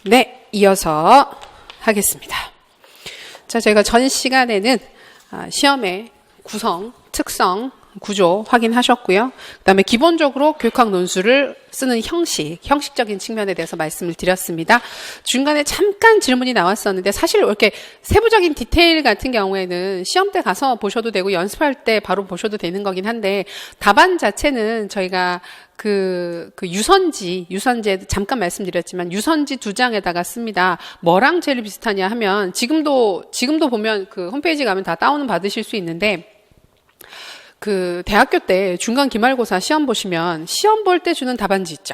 네, 이어서 하겠습니다. 자, 저희가 전 시간에는 시험의 구성, 특성, 구조 확인하셨고요. 그다음에 기본적으로 교육학 논술을 쓰는 형식적인 측면에 대해서 말씀을 드렸습니다. 중간에 잠깐 질문이 나왔었는데 사실 이렇게 세부적인 디테일 같은 경우에는 시험 때 가서 보셔도 되고 연습할 때 바로 보셔도 되는 거긴 한데 답안 자체는 저희가 그 유선지에 잠깐 말씀드렸지만 유선지 2장에다가 씁니다. 뭐랑 제일 비슷하냐 하면 지금도 보면 그 홈페이지 가면 다 다운은 받으실 수 있는데 그 대학교 때 중간 기말고사 시험 보시면 시험 볼 때 주는 답안지 있죠.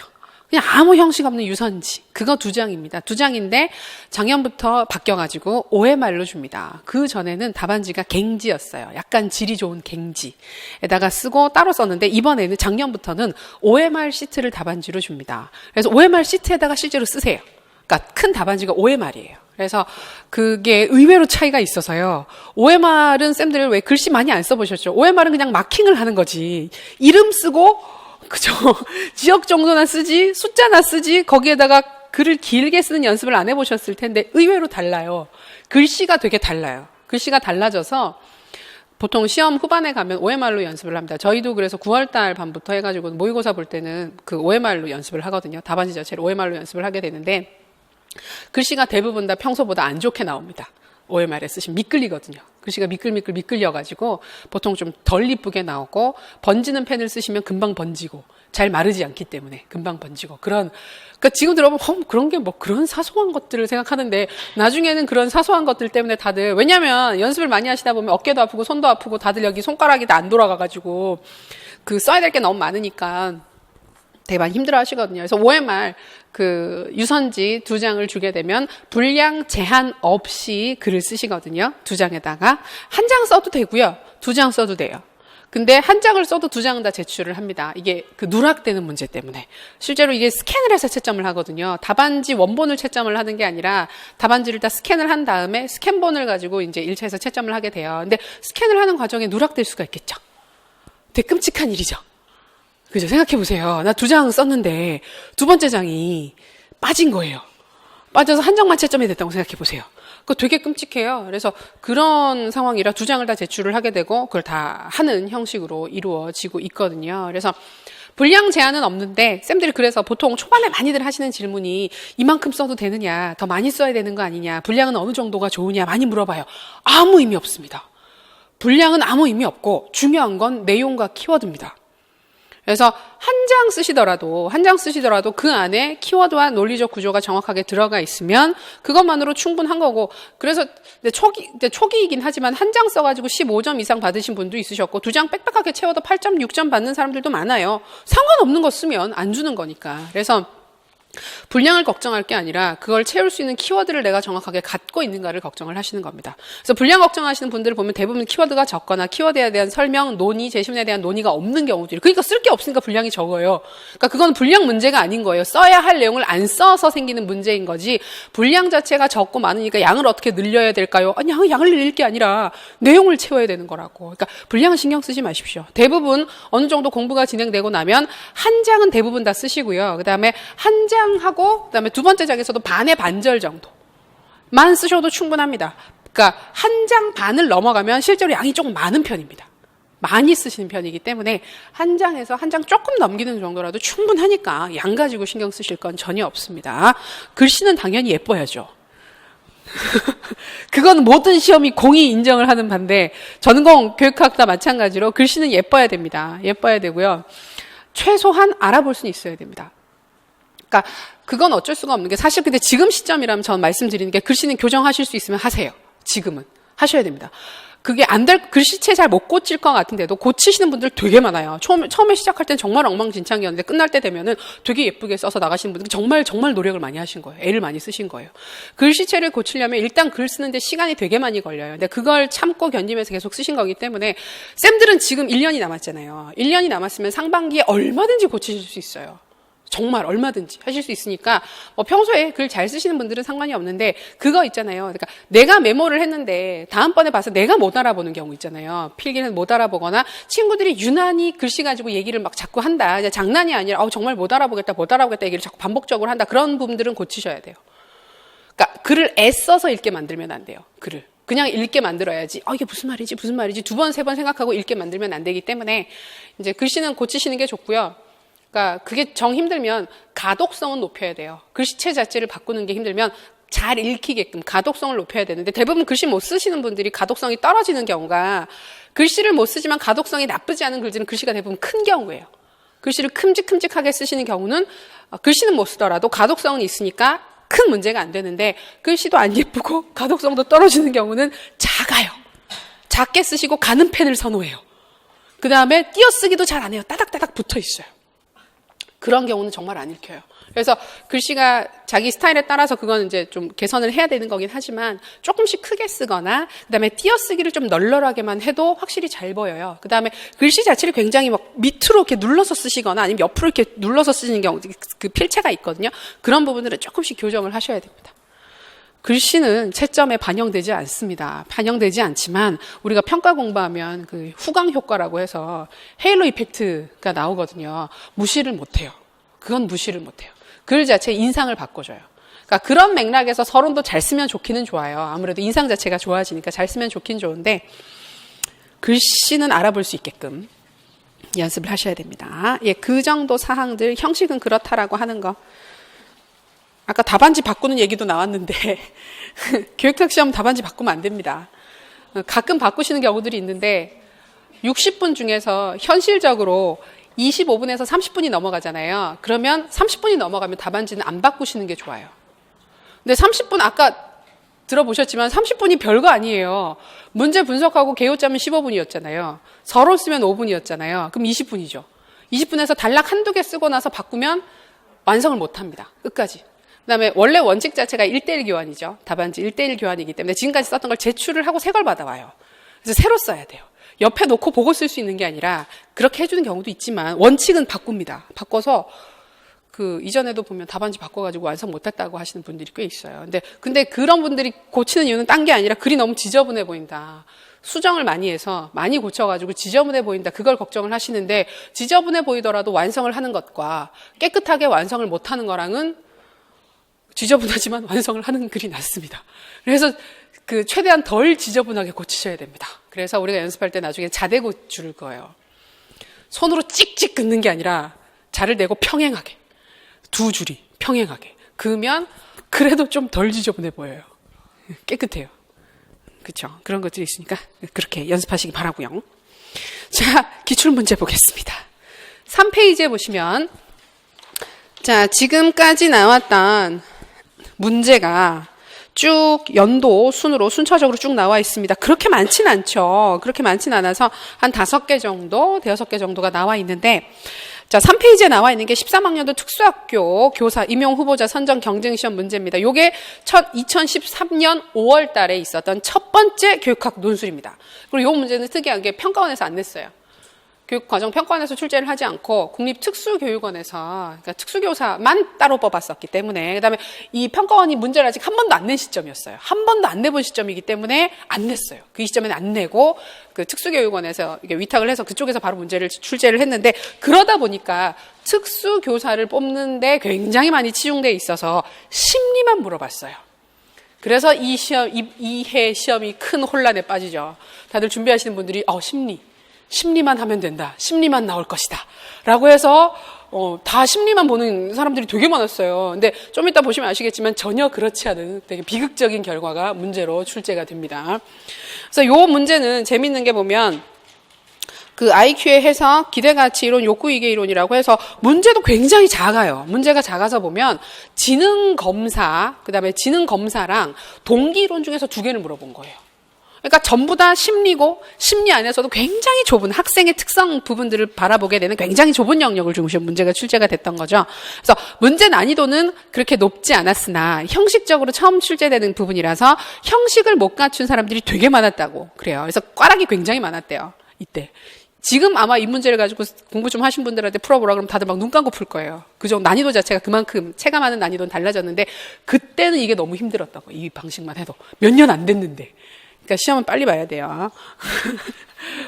그냥 아무 형식 없는 유선지. 그거 2장입니다. 2장인데 작년부터 바뀌어가지고 OMR로 줍니다. 그 전에는 답안지가 갱지였어요. 약간 질이 좋은 갱지에다가 쓰고 따로 썼는데 이번에는 작년부터는 OMR 시트를 답안지로 줍니다. 그래서 OMR 시트에다가 실제로 쓰세요. 그러니까 큰 답안지가 OMR이에요. 그래서 그게 의외로 차이가 있어서요. OMR은 쌤들 왜 글씨 많이 안 써보셨죠? OMR은 그냥 마킹을 하는 거지. 이름 쓰고 그죠? 지역 정도나 쓰지, 숫자나 쓰지, 거기에다가 글을 길게 쓰는 연습을 안 해보셨을 텐데 의외로 달라요. 글씨가 되게 달라요. 글씨가 달라져서 보통 시험 후반에 가면 OMR로 연습을 합니다. 저희도 그래서 9월달 반부터 해가지고 모의고사 볼 때는 그 OMR로 연습을 하거든요. 답안지 자체를 OMR로 연습을 하게 되는데 글씨가 대부분 다 평소보다 안 좋게 나옵니다. OMR에 쓰시면 미끌리거든요. 글씨가 미끌려가지고 보통 좀 덜 이쁘게 나오고 번지는 펜을 쓰시면 금방 번지고 잘 마르지 않기 때문에 금방 번지고 그러니까 지금 들어보면 그런 게 뭐 그런 사소한 것들을 생각하는데 나중에는 그런 사소한 것들 때문에 다들 왜냐면 연습을 많이 하시다 보면 어깨도 아프고 손도 아프고 다들 여기 손가락이 다 안 돌아가가지고 그 써야 될 게 너무 많으니까 되게 많이 힘들어 하시거든요. 그래서 OMR 그 유선지 2장을 주게 되면 분량 제한 없이 글을 쓰시거든요. 2장에다가 한 장 써도 되고요. 2장 써도 돼요. 근데 한 장을 써도 2장은 다 제출을 합니다. 이게 그 누락되는 문제 때문에. 실제로 이게 스캔을 해서 채점을 하거든요. 답안지 원본을 채점을 하는 게 아니라 답안지를 다 스캔을 한 다음에 스캔본을 가지고 이제 1차에서 채점을 하게 돼요. 근데 스캔을 하는 과정에 누락될 수가 있겠죠. 되게 끔찍한 일이죠. 그죠? 생각해보세요. 나 2장 썼는데 2번째 장이 빠진 거예요. 빠져서 한 장만 채점이 됐다고 생각해보세요. 그거 되게 끔찍해요. 그래서 그런 상황이라 2장을 다 제출을 하게 되고 그걸 다 하는 형식으로 이루어지고 있거든요. 그래서 분량 제한은 없는데 쌤들이 그래서 보통 초반에 많이들 하시는 질문이 이만큼 써도 되느냐, 더 많이 써야 되는 거 아니냐, 분량은 어느 정도가 좋으냐 많이 물어봐요. 아무 의미 없습니다. 분량은 아무 의미 없고 중요한 건 내용과 키워드입니다. 그래서 한 장 쓰시더라도 그 안에 키워드와 논리적 구조가 정확하게 들어가 있으면 그것만으로 충분한 거고 그래서 초기이긴 하지만 한 장 써가지고 15점 이상 받으신 분도 있으셨고 2장 빽빽하게 채워도 8점, 6점 받는 사람들도 많아요. 상관없는 거 쓰면 안 주는 거니까. 그래서 분량을 걱정할 게 아니라 그걸 채울 수 있는 키워드를 내가 정확하게 갖고 있는가를 걱정을 하시는 겁니다. 그래서 분량 걱정하시는 분들을 보면 대부분 키워드가 적거나 키워드에 대한 설명, 논의, 제시문에 대한 논의가 없는 경우들이 그러니까 쓸 게 없으니까 분량이 적어요. 그러니까 그건 분량 문제가 아닌 거예요. 써야 할 내용을 안 써서 생기는 문제인 거지 분량 자체가 적고 많으니까 양을 어떻게 늘려야 될까요? 아니, 양을 늘릴 게 아니라 내용을 채워야 되는 거라고. 그러니까 분량은 신경 쓰지 마십시오. 대부분 어느 정도 공부가 진행되고 나면 한 장은 대부분 다 쓰시고요. 그다음에 한 장 하고 그다음에 2번째 장에서도 반의 반절 정도만 쓰셔도 충분합니다. 그러니까 한 장 반을 넘어가면 실제로 양이 조금 많은 편입니다. 많이 쓰시는 편이기 때문에 한 장에서 한 장 조금 넘기는 정도라도 충분하니까 양 가지고 신경 쓰실 건 전혀 없습니다. 글씨는 당연히 예뻐야죠. 그건 모든 시험이 공이 인정을 하는 반대 전공 교육학 다 마찬가지로 글씨는 예뻐야 됩니다. 예뻐야 되고요. 최소한 알아볼 수는 있어야 됩니다. 그러니까 그건 어쩔 수가 없는 게 사실 근데 지금 시점이라면 전 말씀드리는 게 글씨는 교정하실 수 있으면 하세요. 지금은 하셔야 됩니다. 그게 글씨체 잘 못 고칠 것 같은데도 고치시는 분들 되게 많아요. 처음에 시작할 땐 정말 엉망진창이었는데 끝날 때 되면은 되게 예쁘게 써서 나가시는 분들 정말 노력을 많이 하신 거예요. 애를 많이 쓰신 거예요. 글씨체를 고치려면 일단 글 쓰는데 시간이 되게 많이 걸려요. 근데 그걸 참고 견디면서 계속 쓰신 거기 때문에 쌤들은 지금 1년이 남았잖아요. 1년이 남았으면 상반기에 얼마든지 고치실 수 있어요. 정말 얼마든지 하실 수 있으니까 뭐 평소에 글 잘 쓰시는 분들은 상관이 없는데 그거 있잖아요. 그러니까 내가 메모를 했는데 다음번에 봐서 내가 못 알아보는 경우 있잖아요. 필기는 못 알아보거나 친구들이 유난히 글씨 가지고 얘기를 막 자꾸 한다. 장난이 아니라 정말 못 알아보겠다 얘기를 자꾸 반복적으로 한다. 그런 부분들은 고치셔야 돼요. 그러니까 글을 애써서 읽게 만들면 안 돼요. 글을. 그냥 읽게 만들어야지. 이게 무슨 말이지? 두 번, 세 번 생각하고 읽게 만들면 안 되기 때문에 이제 글씨는 고치시는 게 좋고요. 그러니까 그게 정 힘들면 가독성은 높여야 돼요. 글씨체 자체를 바꾸는 게 힘들면 잘 읽히게끔 가독성을 높여야 되는데 대부분 글씨 못 쓰시는 분들이 가독성이 떨어지는 경우가 글씨를 못 쓰지만 가독성이 나쁘지 않은 글들은 글씨가 대부분 큰 경우예요. 글씨를 큼직큼직하게 쓰시는 경우는 글씨는 못 쓰더라도 가독성은 있으니까 큰 문제가 안 되는데 글씨도 안 예쁘고 가독성도 떨어지는 경우는 작아요. 작게 쓰시고 가는 펜을 선호해요. 그 다음에 띄어쓰기도 잘 안 해요. 따닥따닥 붙어 있어요. 그런 경우는 정말 안 읽혀요. 그래서 글씨가 자기 스타일에 따라서 그건 이제 좀 개선을 해야 되는 거긴 하지만 조금씩 크게 쓰거나 그다음에 띄어쓰기를 좀 널널하게만 해도 확실히 잘 보여요. 그다음에 글씨 자체를 굉장히 막 밑으로 이렇게 눌러서 쓰시거나 아니면 옆으로 이렇게 눌러서 쓰시는 경우 그 필체가 있거든요. 그런 부분들은 조금씩 교정을 하셔야 됩니다. 글씨는 채점에 반영되지 않습니다. 반영되지 않지만 우리가 평가 공부하면 그 후광 효과라고 해서 헤일로 이펙트가 나오거든요. 무시를 못해요. 그건 무시를 못해요. 글 자체의 인상을 바꿔줘요. 그러니까 그런 맥락에서 서론도 잘 쓰면 좋기는 좋아요. 아무래도 인상 자체가 좋아지니까 잘 쓰면 좋긴 좋은데 글씨는 알아볼 수 있게끔 연습을 하셔야 됩니다. 예, 그 정도 사항들, 형식은 그렇다라고 하는 거. 아까 답안지 바꾸는 얘기도 나왔는데 교육학 시험 답안지 바꾸면 안 됩니다. 가끔 바꾸시는 경우들이 있는데 60분 중에서 현실적으로 25분에서 30분이 넘어가잖아요. 그러면 30분이 넘어가면 답안지는 안 바꾸시는 게 좋아요. 근데 30분 아까 들어보셨지만 30분이 별거 아니에요. 문제 분석하고 개요점은 15분이었잖아요. 서론 쓰면 5분이었잖아요. 그럼 20분이죠. 20분에서 단락 한두 개 쓰고 나서 바꾸면 완성을 못 합니다. 끝까지. 그다음에 원래 원칙 자체가 1:1 교환이죠. 답안지 1:1 교환이기 때문에 지금까지 썼던 걸 제출을 하고 새 걸 받아와요. 그래서 새로 써야 돼요. 옆에 놓고 보고 쓸 수 있는 게 아니라 그렇게 해주는 경우도 있지만 원칙은 바꿉니다. 바꿔서 이전에도 보면 답안지 바꿔가지고 완성 못했다고 하시는 분들이 꽤 있어요. 근데 그런 분들이 고치는 이유는 딴 게 아니라 글이 너무 지저분해 보인다. 수정을 많이 해서 많이 고쳐가지고 지저분해 보인다. 그걸 걱정을 하시는데 지저분해 보이더라도 완성을 하는 것과 깨끗하게 완성을 못하는 거랑은 지저분하지만 완성을 하는 글이 낫습니다. 그래서 최대한 덜 지저분하게 고치셔야 됩니다. 그래서 우리가 연습할 때 나중에 자대고 줄을 거예요. 손으로 찍찍 긋는 게 아니라 자를 내고 평행하게. 두 줄이 평행하게. 그으면 그래도 좀 덜 지저분해 보여요. 깨끗해요. 그렇죠? 그런 것들이 있으니까 그렇게 연습하시기 바라고요. 자, 기출문제 보겠습니다. 3페이지에 보시면 자, 지금까지 나왔던 문제가 쭉 연도 순으로 순차적으로 쭉 나와 있습니다. 그렇게 많진 않죠. 그렇게 많진 않아서 한 5개 정도, 6개 정도가 나와 있는데 자, 3페이지에 나와 있는 게 13학년도 특수학교 교사 임용 후보자 선정 경쟁시험 문제입니다. 요게 2013년 5월 달에 있었던 첫 번째 교육학 논술입니다. 그리고 요 문제는 특이한 게 평가원에서 안 냈어요. 교육과정평가원에서 출제를 하지 않고 국립특수교육원에서 그러니까 특수교사만 따로 뽑았었기 때문에 그다음에 이 평가원이 문제를 아직 한 번도 안 낸 시점이었어요. 한 번도 안 내본 시점이기 때문에 안 냈어요. 그 시점에는 안 내고 그 특수교육원에서 이게 위탁을 해서 그쪽에서 바로 문제를 출제를 했는데 그러다 보니까 특수교사를 뽑는데 굉장히 많이 치중돼 있어서 심리만 물어봤어요. 그래서 이해 시험이 큰 혼란에 빠지죠. 다들 준비하시는 분들이 심리만 하면 된다. 심리만 나올 것이다. 라고 해서 다 심리만 보는 사람들이 되게 많았어요. 근데 좀 이따 보시면 아시겠지만 전혀 그렇지 않은 되게 비극적인 결과가 문제로 출제가 됩니다. 그래서 이 문제는 재밌는 게 보면 그 IQ의 해석, 기대가치 이론, 욕구이계 이론이라고 해서 문제도 굉장히 작아요. 문제가 작아서 보면 지능검사, 그 다음에 지능검사랑 동기 이론 중에서 2개를 물어본 거예요. 그러니까 전부 다 심리고 심리 안에서도 굉장히 좁은 학생의 특성 부분들을 바라보게 되는 굉장히 좁은 영역을 중심으로 문제가 출제가 됐던 거죠. 그래서 문제 난이도는 그렇게 높지 않았으나 형식적으로 처음 출제되는 부분이라서 형식을 못 갖춘 사람들이 되게 많았다고 그래요. 그래서 꽈락이 굉장히 많았대요. 이때. 지금 아마 이 문제를 가지고 공부 좀 하신 분들한테 풀어보라 그러면 다들 막 눈 감고 풀 거예요. 그 정도 난이도 자체가 그만큼 체감하는 난이도는 달라졌는데 그때는 이게 너무 힘들었다고 이 방식만 해도 몇 년 안 됐는데 그러니까 시험은 빨리 봐야 돼요.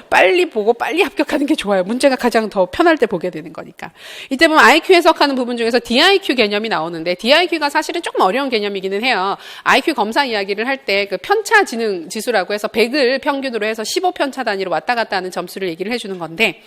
빨리 보고 빨리 합격하는 게 좋아요. 문제가 가장 더 편할 때 보게 되는 거니까. 이때 보면 IQ 해석하는 부분 중에서 DIQ 개념이 나오는데 DIQ가 사실은 조금 어려운 개념이기는 해요. IQ 검사 이야기를 할 때 그 편차 지능 지수라고 해서 100을 평균으로 해서 15편차 단위로 왔다 갔다 하는 점수를 얘기를 해주는 건데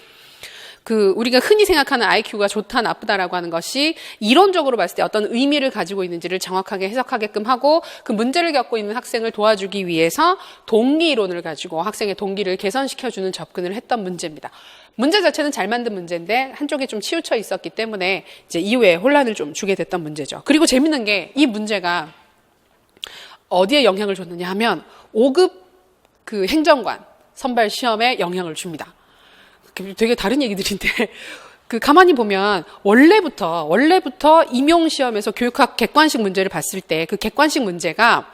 우리가 흔히 생각하는 IQ가 좋다, 나쁘다라고 하는 것이 이론적으로 봤을 때 어떤 의미를 가지고 있는지를 정확하게 해석하게끔 하고 그 문제를 겪고 있는 학생을 도와주기 위해서 동기 이론을 가지고 학생의 동기를 개선시켜주는 접근을 했던 문제입니다. 문제 자체는 잘 만든 문제인데 한쪽에 좀 치우쳐 있었기 때문에 이제 이후에 혼란을 좀 주게 됐던 문제죠. 그리고 재밌는 게 이 문제가 어디에 영향을 줬느냐 하면 5급 그 행정관 선발 시험에 영향을 줍니다. 되게 다른 얘기들인데 가만히 보면 원래부터 임용시험에서 교육학 객관식 문제를 봤을 때 그 객관식 문제가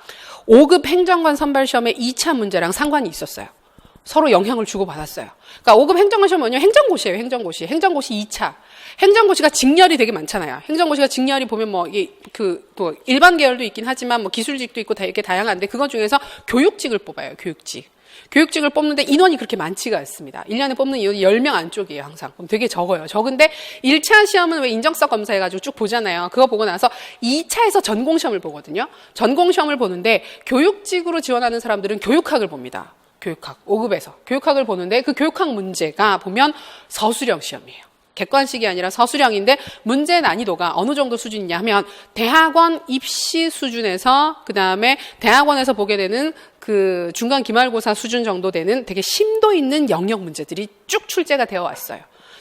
5급 행정관 선발 시험의 2차 문제랑 상관이 있었어요. 서로 영향을 주고받았어요. 그러니까 5급 행정관 시험은 뭐냐면 행정고시예요. 행정고시 2차. 행정고시가 직렬이 되게 많잖아요. 행정고시가 직렬이 보면 일반 계열도 있긴 하지만 기술직도 있고 되게 다양한데 그것 중에서 교육직을 뽑아요. 교육직을 뽑는데 인원이 그렇게 많지가 않습니다. 1년에 뽑는 인원이 10명 안쪽이에요, 항상. 그럼 되게 적어요. 적은데 1차 시험은 왜 인적성 검사해가지고 쭉 보잖아요. 그거 보고 나서 2차에서 전공시험을 보거든요. 전공시험을 보는데 교육직으로 지원하는 사람들은 교육학을 봅니다. 교육학, 5급에서. 교육학을 보는데 그 교육학 문제가 보면 서술형 시험이에요. 객관식이 아니라 서술형인데 문제 난이도가 어느 정도 수준이냐 하면 대학원 입시 수준에서 그다음에 대학원에서 보게 되는 그 중간 기말고사 수준 정도 되는 되게 심도 있는 영역 문제들이 쭉 출제가 되어 왔어요.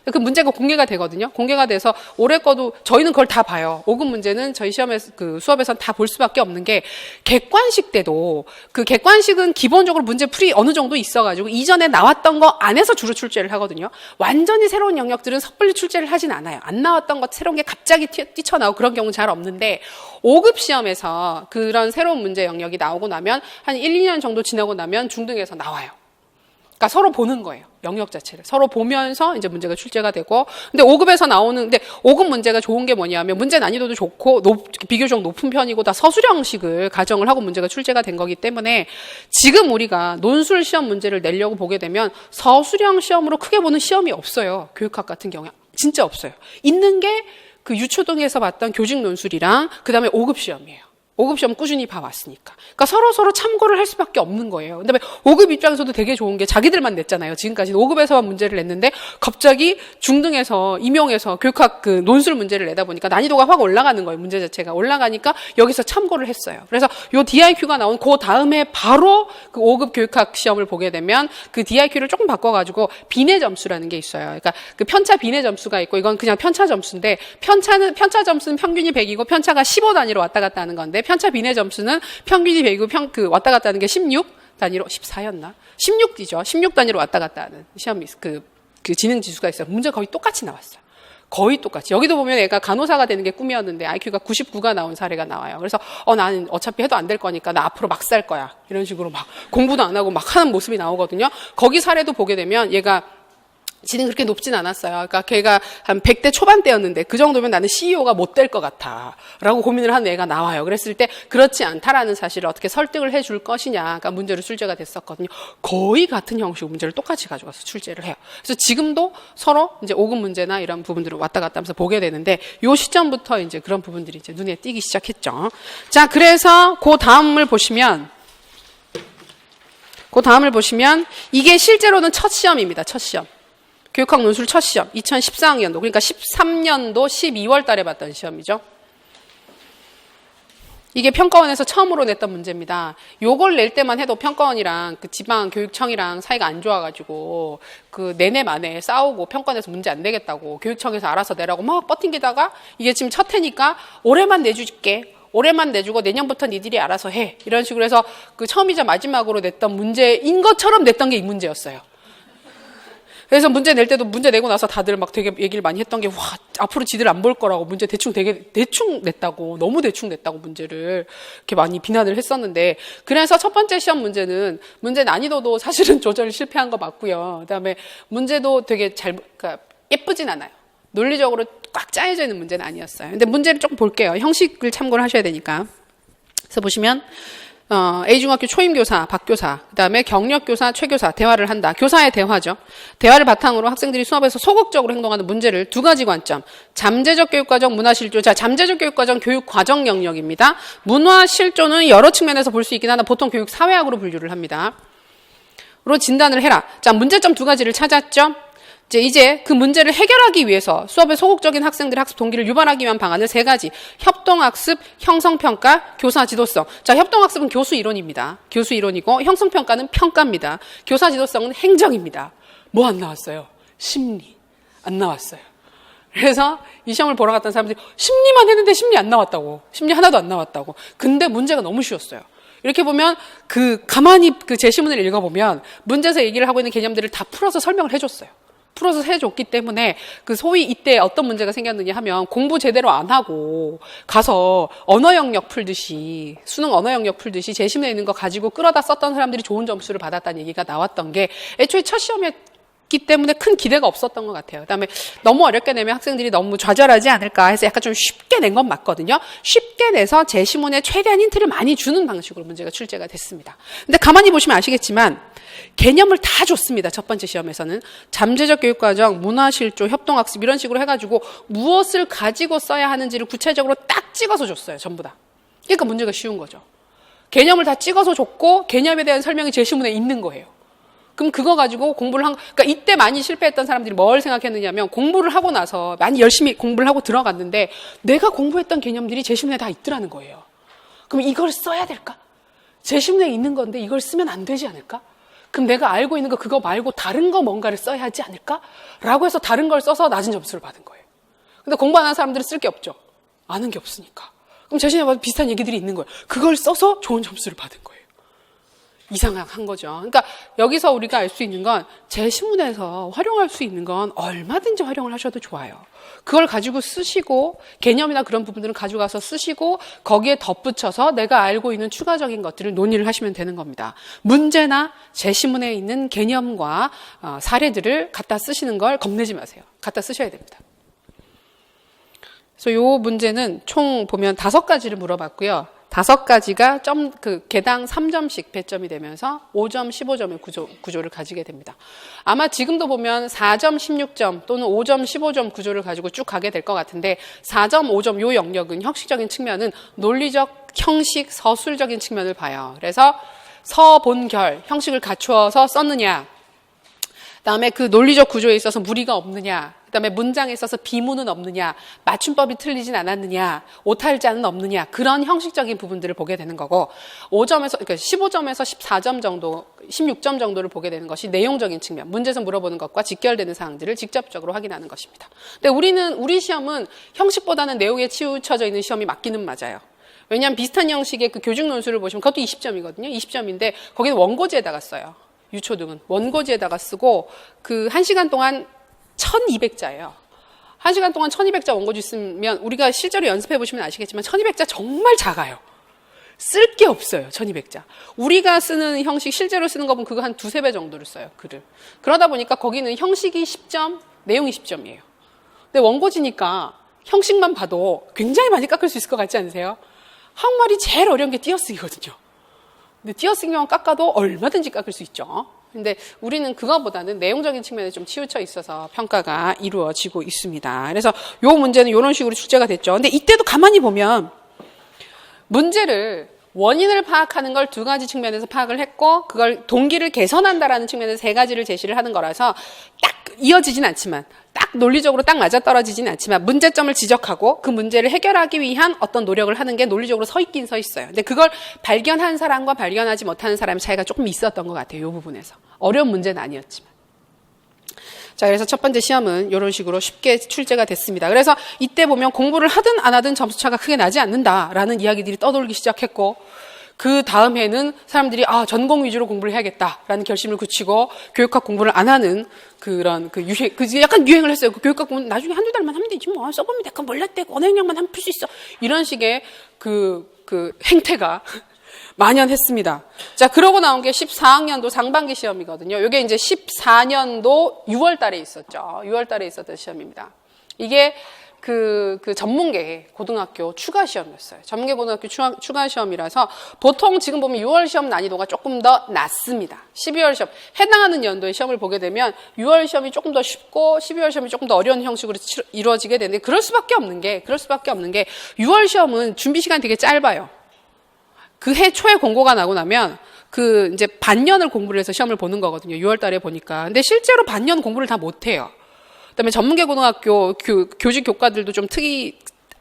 그 문제가 공개가 되거든요. 공개가 돼서 올해 거도 저희는 그걸 다 봐요. 5급 문제는 저희 시험에서 수업에서는 다 볼 수밖에 없는 게 객관식 때도 그 객관식은 기본적으로 문제 풀이 어느 정도 있어가지고 이전에 나왔던 거 안에서 주로 출제를 하거든요. 완전히 새로운 영역들은 섣불리 출제를 하진 않아요. 안 나왔던 것 새로운 게 갑자기 뛰쳐나오고 그런 경우는 잘 없는데 5급 시험에서 그런 새로운 문제 영역이 나오고 나면 한 1, 2년 정도 지나고 나면 중등에서 나와요. 그러니까 서로 보는 거예요. 영역 자체를. 서로 보면서 이제 문제가 출제가 되고. 근데 5급에서 근데 5급 문제가 좋은 게 뭐냐면 문제 난이도도 좋고 비교적 높은 편이고 다 서술형식을 가정을 하고 문제가 출제가 된 거기 때문에 지금 우리가 논술 시험 문제를 내려고 보게 되면 서술형 시험으로 크게 보는 시험이 없어요. 교육학 같은 경우에. 진짜 없어요. 있는 게 그 유초등에서 봤던 교직 논술이랑 그다음에 5급 시험이에요. 5급 시험 꾸준히 봐왔으니까. 그러니까 서로 참고를 할 수밖에 없는 거예요. 그다음에 5급 입장에서도 되게 좋은 게 자기들만 냈잖아요. 지금까지는 5급에서만 문제를 냈는데 갑자기 중등에서 임용에서 교육학 그 논술 문제를 내다 보니까 난이도가 확 올라가는 거예요. 문제 자체가 올라가니까 여기서 참고를 했어요. 그래서 요 DIQ가 나온 그 다음에 바로 그 5급 교육학 시험을 보게 되면 그 DIQ를 조금 바꿔가지고 비내 점수라는 게 있어요. 그러니까 그 편차 비내 점수가 있고 이건 그냥 편차 점수인데 편차 점수는 평균이 100이고 편차가 15단위로 왔다 갔다 하는 건데 편차 비내 점수는 평균이 100이고 왔다 갔다 하는 게 16 단위로 14였나? 16이죠. 16 단위로 왔다 갔다 하는 시험이 그 지능 지수가 있어요. 문제 거의 똑같이 나왔어요. 거의 똑같이. 여기도 보면 애가 간호사가 되는 게 꿈이었는데 IQ가 99가 나온 사례가 나와요. 그래서 나는 어차피 해도 안 될 거니까 나 앞으로 막 살 거야. 이런 식으로 막 공부도 안 하고 막 하는 모습이 나오거든요. 거기 사례도 보게 되면 얘가 지는 그렇게 높진 않았어요. 그러니까 걔가 한 100대 초반대였는데 그 정도면 나는 CEO가 못 될 것 같아 라고 고민을 하는 애가 나와요. 그랬을 때 그렇지 않다라는 사실을 어떻게 설득을 해줄 것이냐 그러니까 문제로 출제가 됐었거든요. 거의 같은 형식의 문제를 똑같이 가져가서 출제를 해요. 그래서 지금도 서로 이제 5급 문제나 이런 부분들을 왔다 갔다 하면서 보게 되는데 요 시점부터 이제 그런 부분들이 이제 눈에 띄기 시작했죠. 자, 그래서 그 다음을 보시면 이게 실제로는 첫 시험입니다. 첫 시험. 교육학 논술 첫 시험, 2014학년도, 그러니까 13년도 12월 달에 봤던 시험이죠. 이게 평가원에서 처음으로 냈던 문제입니다. 요걸 낼 때만 해도 평가원이랑 그 지방교육청이랑 사이가 안 좋아가지고 그 내내 만에 싸우고 평가원에서 문제 안 내겠다고 교육청에서 알아서 내라고 막 버팅기다가 이게 지금 첫 해니까 올해만 내줄게. 올해만 내주고 내년부터 니들이 알아서 해. 이런 식으로 해서 그 처음이자 마지막으로 냈던 문제인 것처럼 냈던 게 이 문제였어요. 그래서 문제 낼 때도 문제 내고 나서 다들 막 되게 얘기를 많이 했던 게, 와, 앞으로 지들 안 볼 거라고 문제 대충 냈다고, 너무 대충 냈다고 문제를 이렇게 많이 비난을 했었는데, 그래서 첫 번째 시험 문제는 문제 난이도도 사실은 조절 실패한 거 맞고요. 그 다음에 문제도 되게 그러니까 예쁘진 않아요. 논리적으로 꽉 짜여져 있는 문제는 아니었어요. 근데 문제를 조금 볼게요. 형식을 참고를 하셔야 되니까. 그래서 보시면, A중학교 초임교사, 박교사, 그다음에 경력교사, 최교사 대화를 한다. 교사의 대화죠. 대화를 바탕으로 학생들이 수업에서 소극적으로 행동하는 문제를 두 가지 관점. 잠재적 교육과정, 문화실조. 자, 잠재적 교육과정 교육과정 영역입니다. 문화실조는 여러 측면에서 볼 수 있긴 하나 보통 교육 사회학으로 분류를 합니다. 로 진단을 해라. 자, 문제점 두 가지를 찾았죠. 이제 그 문제를 해결하기 위해서 수업에 소극적인 학생들의 학습 동기를 유발하기 위한 방안을 세 가지. 협동학습, 형성평가, 교사 지도성. 자, 협동학습은 교수 이론입니다. 교수 이론이고 형성평가는 평가입니다. 교사 지도성은 행정입니다. 뭐 안 나왔어요? 심리. 안 나왔어요. 그래서 이 시험을 보러 갔던 사람들이 심리만 했는데 심리 안 나왔다고. 심리 하나도 안 나왔다고. 근데 문제가 너무 쉬웠어요. 이렇게 보면 가만히 제시문을 읽어보면 문제에서 얘기를 하고 있는 개념들을 다 풀어서 설명을 해줬어요. 풀어서 해줬기 때문에 소위 이때 어떤 문제가 생겼느냐 하면 공부 제대로 안 하고 가서 언어 영역 풀듯이 수능 언어 영역 풀듯이 제시문에 있는 거 가지고 끌어다 썼던 사람들이 좋은 점수를 받았다는 얘기가 나왔던 게 애초에 첫 시험이었기 때문에 큰 기대가 없었던 것 같아요. 그다음에 너무 어렵게 내면 학생들이 너무 좌절하지 않을까 해서 약간 좀 쉽게 낸 건 맞거든요. 쉽게 내서 제시문에 최대한 힌트를 많이 주는 방식으로 문제가 출제가 됐습니다. 근데 가만히 보시면 아시겠지만 개념을 다 줬습니다. 첫 번째 시험에서는. 잠재적 교육과정, 문화실조, 협동학습 이런 식으로 해가지고 무엇을 가지고 써야 하는지를 구체적으로 딱 찍어서 줬어요. 전부 다. 그러니까 문제가 쉬운 거죠. 개념을 다 찍어서 줬고 개념에 대한 설명이 제시문에 있는 거예요. 그럼 그거 가지고 공부를 그러니까 이때 많이 실패했던 사람들이 뭘 생각했느냐면 공부를 하고 나서 많이 열심히 공부를 하고 들어갔는데 내가 공부했던 개념들이 제시문에 다 있더라는 거예요. 그럼 이걸 써야 될까? 제시문에 있는 건데 이걸 쓰면 안 되지 않을까? 그럼 내가 알고 있는 거 그거 말고 다른 거 뭔가를 써야 하지 않을까? 라고 해서 다른 걸 써서 낮은 점수를 받은 거예요. 근데 공부 안 하는 사람들은 쓸 게 없죠. 아는 게 없으니까. 그럼 제시문에 봐도 비슷한 얘기들이 있는 거예요. 그걸 써서 좋은 점수를 받은 거예요. 이상한 거죠. 그러니까 여기서 우리가 알 수 있는 건 제시문에서 활용할 수 있는 건 얼마든지 활용을 하셔도 좋아요. 그걸 가지고 쓰시고 개념이나 그런 부분들은 가져가서 쓰시고 거기에 덧붙여서 내가 알고 있는 추가적인 것들을 논의를 하시면 되는 겁니다. 문제나 제시문에 있는 개념과 사례들을 갖다 쓰시는 걸 겁내지 마세요. 갖다 쓰셔야 됩니다. 그래서 이 문제는 총 보면 5가지를 물어봤고요. 5가지가 개당 3점씩 배점이 되면서 5점, 15점의 구조를 가지게 됩니다. 아마 지금도 보면 4점, 16점 또는 5점, 15점 구조를 가지고 쭉 가게 될 것 같은데 4점, 5점 요 영역은 형식적인 측면은 논리적, 형식, 서술적인 측면을 봐요. 그래서 서, 본, 결, 형식을 갖추어서 썼느냐, 그다음에 그 논리적 구조에 있어서 무리가 없느냐, 그다음에 문장에 있어서 비문은 없느냐, 맞춤법이 틀리진 않았느냐, 오탈자는 없느냐, 그런 형식적인 부분들을 보게 되는 거고 그러니까 15점에서 14점 정도, 16점 정도를 보게 되는 것이 내용적인 측면, 문제에서 물어보는 것과 직결되는 사항들을 직접적으로 확인하는 것입니다. 근데 우리 시험은 형식보다는 내용에 치우쳐져 있는 시험이 맞기는 맞아요. 왜냐하면 비슷한 형식의 그 교직 논술을 보시면 그것도 20점이거든요. 20점인데 거기는 원고지에다가 써요. 유초등은 원고지에다가 쓰고 1시간 동안 1200자예요. 1시간 동안 1200자 원고지 쓰면 우리가 실제로 연습해 보시면 아시겠지만 1200자 정말 작아요. 쓸 게 없어요. 1200자. 우리가 쓰는 형식 실제로 쓰는 거 보면 그거 한 2-3배 정도를 써요. 글을. 그러다 보니까 거기는 형식이 10점, 내용이 10점이에요. 근데 원고지니까 형식만 봐도 굉장히 많이 깎을 수 있을 것 같지 않으세요? 한국말이 제일 어려운 게 띄어쓰기거든요. 근데 띄어쓰기만 깎아도 얼마든지 깎을 수 있죠. 근데 우리는 그거보다는 내용적인 측면에 좀 치우쳐 있어서 평가가 이루어지고 있습니다. 그래서 요 문제는 이런 식으로 출제가 됐죠. 근데 이때도 가만히 보면 문제를 원인을 파악하는 걸 2가지 측면에서 파악을 했고 그걸 동기를 개선한다라는 측면에서 3가지를 제시를 하는 거라서 딱 이어지진 않지만 딱 논리적으로 딱 맞아떨어지진 않지만 문제점을 지적하고 그 문제를 해결하기 위한 어떤 노력을 하는 게 논리적으로 서 있긴 서 있어요. 근데 그걸 발견한 사람과 발견하지 못하는 사람의 차이가 조금 있었던 것 같아요. 이 부분에서. 어려운 문제는 아니었지만. 자, 그래서 첫 번째 시험은 이런 식으로 쉽게 출제가 됐습니다. 그래서 이때 보면 공부를 하든 안 하든 점수차가 크게 나지 않는다라는 이야기들이 떠돌기 시작했고 그 다음에는 사람들이 전공 위주로 공부를 해야겠다라는 결심을 굳히고 교육학 공부를 안 하는 그런 약간 유행을 했어요. 그 교육학 공부는 나중에 1-2달만 하면 되지 뭐 써보면 내가 몰랐대 언어 영역만 하면 풀 수 있어 이런 식의 그 행태가 만연했습니다. 자, 그러고 나온 게 14학년도 상반기 시험이거든요. 이게 이제 14년도 6월 달에 있었죠. 6월 달에 있었던 시험입니다. 이게 그 전문계 고등학교 추가 시험이었어요. 전문계 고등학교 추가 시험이라서 보통 지금 보면 6월 시험 난이도가 조금 더 낮습니다. 12월 시험, 해당하는 연도의 시험을 보게 되면 6월 시험이 조금 더 쉽고 12월 시험이 조금 더 어려운 형식으로 이루어지게 되는데 그럴 수밖에 없는 게 6월 시험은 준비 시간이 되게 짧아요. 그 해 초에 공고가 나고 나면 이제 반년을 공부를 해서 시험을 보는 거거든요. 6월 달에 보니까. 근데 실제로 반년 공부를 다 못해요. 그다음에 전문계 고등학교 교직 교과들도 좀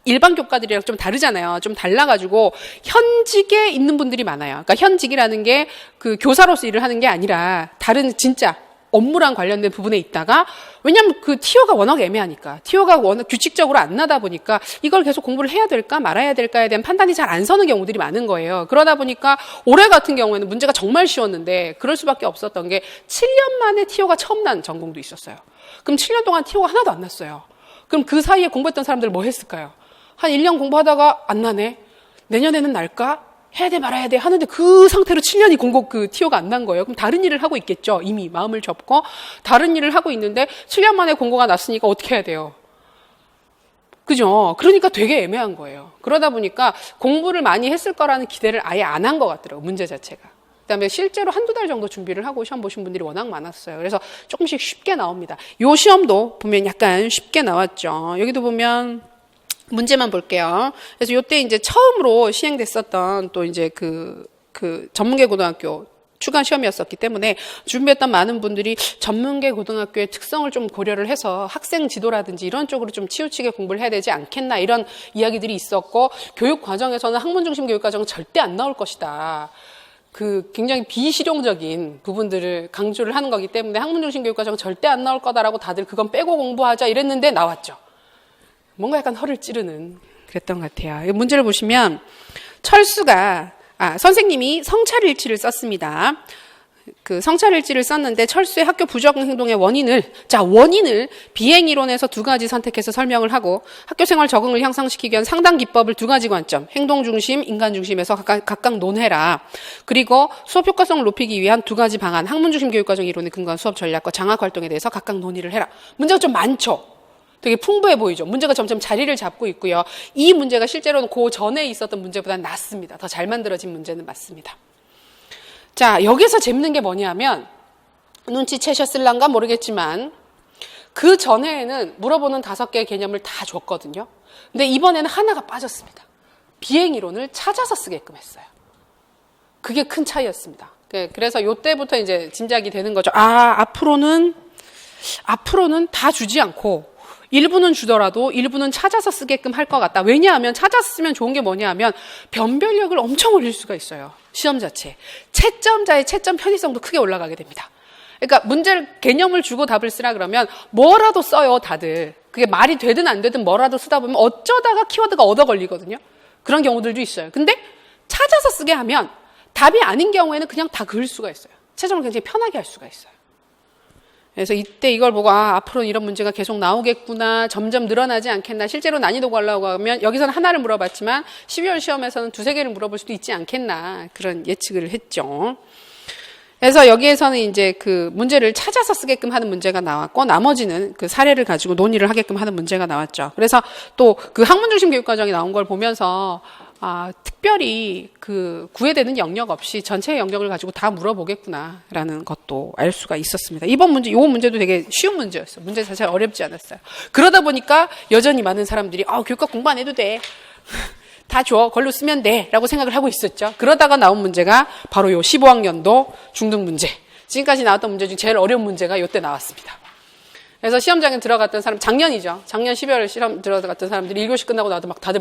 일반 교과들이랑 좀 다르잖아요. 좀 달라가지고 현직에 있는 분들이 많아요. 그러니까 현직이라는 게 그 교사로서 일을 하는 게 아니라 다른 진짜 업무랑 관련된 부분에 있다가 왜냐하면 그 티오가 워낙 애매하니까 티오가 워낙 규칙적으로 안 나다 보니까 이걸 계속 공부를 해야 될까 말아야 될까에 대한 판단이 잘 안 서는 경우들이 많은 거예요. 그러다 보니까 올해 같은 경우에는 문제가 정말 쉬웠는데 그럴 수밖에 없었던 게 7년 만에 티오가 처음 난 전공도 있었어요. 그럼 7년 동안 티오가 하나도 안 났어요. 그럼 그 사이에 공부했던 사람들 뭐 했을까요? 한 1년 공부하다가 안 나네. 내년에는 날까? 해야 돼 말아야 돼 하는데 그 상태로 7년이 티오가 안 난 거예요. 그럼 다른 일을 하고 있겠죠. 이미 마음을 접고 다른 일을 하고 있는데 7년 만에 공고가 났으니까 어떻게 해야 돼요? 그죠? 그러니까 되게 애매한 거예요. 그러다 보니까 공부를 많이 했을 거라는 기대를 아예 안 한 것 같더라고요. 문제 자체가. 그다음에 실제로 한두 달 정도 준비를 하고 시험 보신 분들이 워낙 많았어요. 그래서 조금씩 쉽게 나옵니다. 요 시험도 보면 약간 쉽게 나왔죠. 여기도 보면 문제만 볼게요. 그래서 요때 이제 처음으로 시행됐었던 또 이제 그 전문계 고등학교 추가 시험이었었기 때문에 준비했던 많은 분들이 전문계 고등학교의 특성을 좀 고려를 해서 학생 지도라든지 이런 쪽으로 좀 치우치게 공부를 해야 되지 않겠나 이런 이야기들이 있었고 교육 과정에서는 학문 중심 교육 과정은 절대 안 나올 것이다. 굉장히 비실용적인 부분들을 강조를 하는 거기 때문에 학문 중심 교육 과정은 절대 안 나올 거다라고 다들 그건 빼고 공부하자 이랬는데 나왔죠. 뭔가 약간 허를 찌르는 그랬던 것 같아요. 문제를 보시면 선생님이 성찰일지를 썼습니다. 그 성찰일지를 썼는데 철수의 학교 부적 행동의 원인을 비행이론에서 두 가지 선택해서 설명을 하고 학교생활 적응을 향상시키기 위한 상당 기법을 두 가지 관점, 행동중심, 인간중심에서 각각 논해라. 그리고 수업 효과성을 높이기 위한 두 가지 방안, 학문중심 교육과정 이론에 근거한 수업 전략과 장학활동에 대해서 각각 논의를 해라. 문제가 좀 많죠? 되게 풍부해 보이죠. 문제가 점점 자리를 잡고 있고요. 이 문제가 실제로는 그 전에 있었던 문제보다 낫습니다. 더 잘 만들어진 문제는 맞습니다. 자, 여기서 재밌는 게 뭐냐면 눈치채셨을란가 모르겠지만 그 전에는 물어보는 5개의 개념을 다 줬거든요. 근데 이번에는 하나가 빠졌습니다. 비행이론을 찾아서 쓰게끔 했어요. 그게 큰 차이였습니다. 그래서 요때부터 이제 짐작이 되는 거죠. 앞으로는 다 주지 않고 일부는 주더라도 일부는 찾아서 쓰게끔 할 것 같다. 왜냐하면 찾아서 쓰면 좋은 게 뭐냐 하면 변별력을 엄청 올릴 수가 있어요. 시험 자체. 채점자의 채점 편의성도 크게 올라가게 됩니다. 그러니까 개념을 주고 답을 쓰라 그러면 뭐라도 써요, 다들. 그게 말이 되든 안 되든 뭐라도 쓰다 보면 어쩌다가 키워드가 얻어 걸리거든요. 그런 경우들도 있어요. 근데 찾아서 쓰게 하면 답이 아닌 경우에는 그냥 다 그을 수가 있어요. 채점을 굉장히 편하게 할 수가 있어요. 그래서 이때 이걸 보고 앞으로는 이런 문제가 계속 나오겠구나, 점점 늘어나지 않겠나. 실제로 난이도가 올라가면 여기서는 하나를 물어봤지만 12월 시험에서는 2-3개를 물어볼 수도 있지 않겠나 그런 예측을 했죠. 그래서 여기에서는 이제 그 문제를 찾아서 쓰게끔 하는 문제가 나왔고 나머지는 그 사례를 가지고 논의를 하게끔 하는 문제가 나왔죠. 그래서 또 그 학문중심 교육과정이 나온 걸 보면서 특별히 구애되는 영역 없이 전체의 영역을 가지고 다 물어보겠구나라는 것도 알 수가 있었습니다. 이 문제도 되게 쉬운 문제였어요. 문제 자체가 어렵지 않았어요. 그러다 보니까 여전히 많은 사람들이 교과 공부 안 해도 돼. 다 줘. 걸로 쓰면 돼. 라고 생각을 하고 있었죠. 그러다가 나온 문제가 바로 요 15학년도 중등 문제. 지금까지 나왔던 문제 중 제일 어려운 문제가 요때 나왔습니다. 그래서 시험장에 들어갔던 사람, 작년이죠. 작년 12월에 시험 들어갔던 사람들이 1교시 끝나고 나도 다들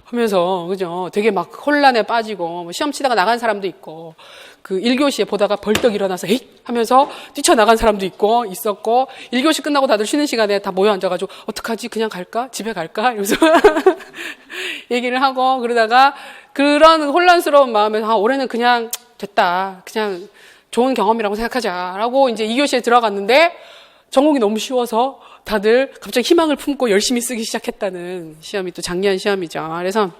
하면서, 그죠? 되게 혼란에 빠지고, 시험 치다가 나간 사람도 있고, 1교시에 보다가 벌떡 일어나서, 에잇! 하면서 뛰쳐나간 사람도 있었고, 1교시 끝나고 다들 쉬는 시간에 다 모여 앉아가지고, 어떡하지? 그냥 갈까? 집에 갈까? 이러면서 얘기를 하고, 그러다가, 그런 혼란스러운 마음에서, 올해는 그냥 됐다. 그냥 좋은 경험이라고 생각하자라고 이제 2교시에 들어갔는데, 전공이 너무 쉬워서 다들 갑자기 희망을 품고 열심히 쓰기 시작했다는 시험이 또 작년 시험이죠. 그래서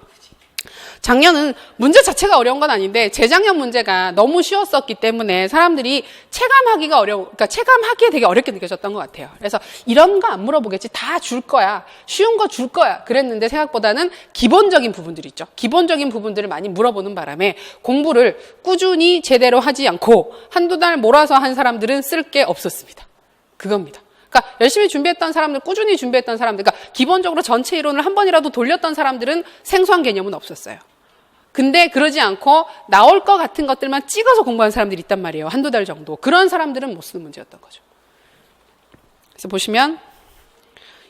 작년은 문제 자체가 어려운 건 아닌데 재작년 문제가 너무 쉬웠었기 때문에 사람들이 그러니까 체감하기에 되게 어렵게 느껴졌던 것 같아요. 그래서 이런 거 안 물어보겠지. 다 줄 거야. 쉬운 거 줄 거야. 그랬는데 생각보다는 기본적인 부분들이 있죠. 기본적인 부분들을 많이 물어보는 바람에 공부를 꾸준히 제대로 하지 않고 한두 달 몰아서 한 사람들은 쓸 게 없었습니다. 그겁니다. 그러니까 열심히 준비했던 사람들, 꾸준히 준비했던 사람들, 그러니까 기본적으로 전체 이론을 한 번이라도 돌렸던 사람들은 생소한 개념은 없었어요. 근데 그러지 않고 나올 것 같은 것들만 찍어서 공부하는 사람들이 있단 말이에요. 한두 달 정도. 그런 사람들은 못 쓰는 문제였던 거죠. 그래서 보시면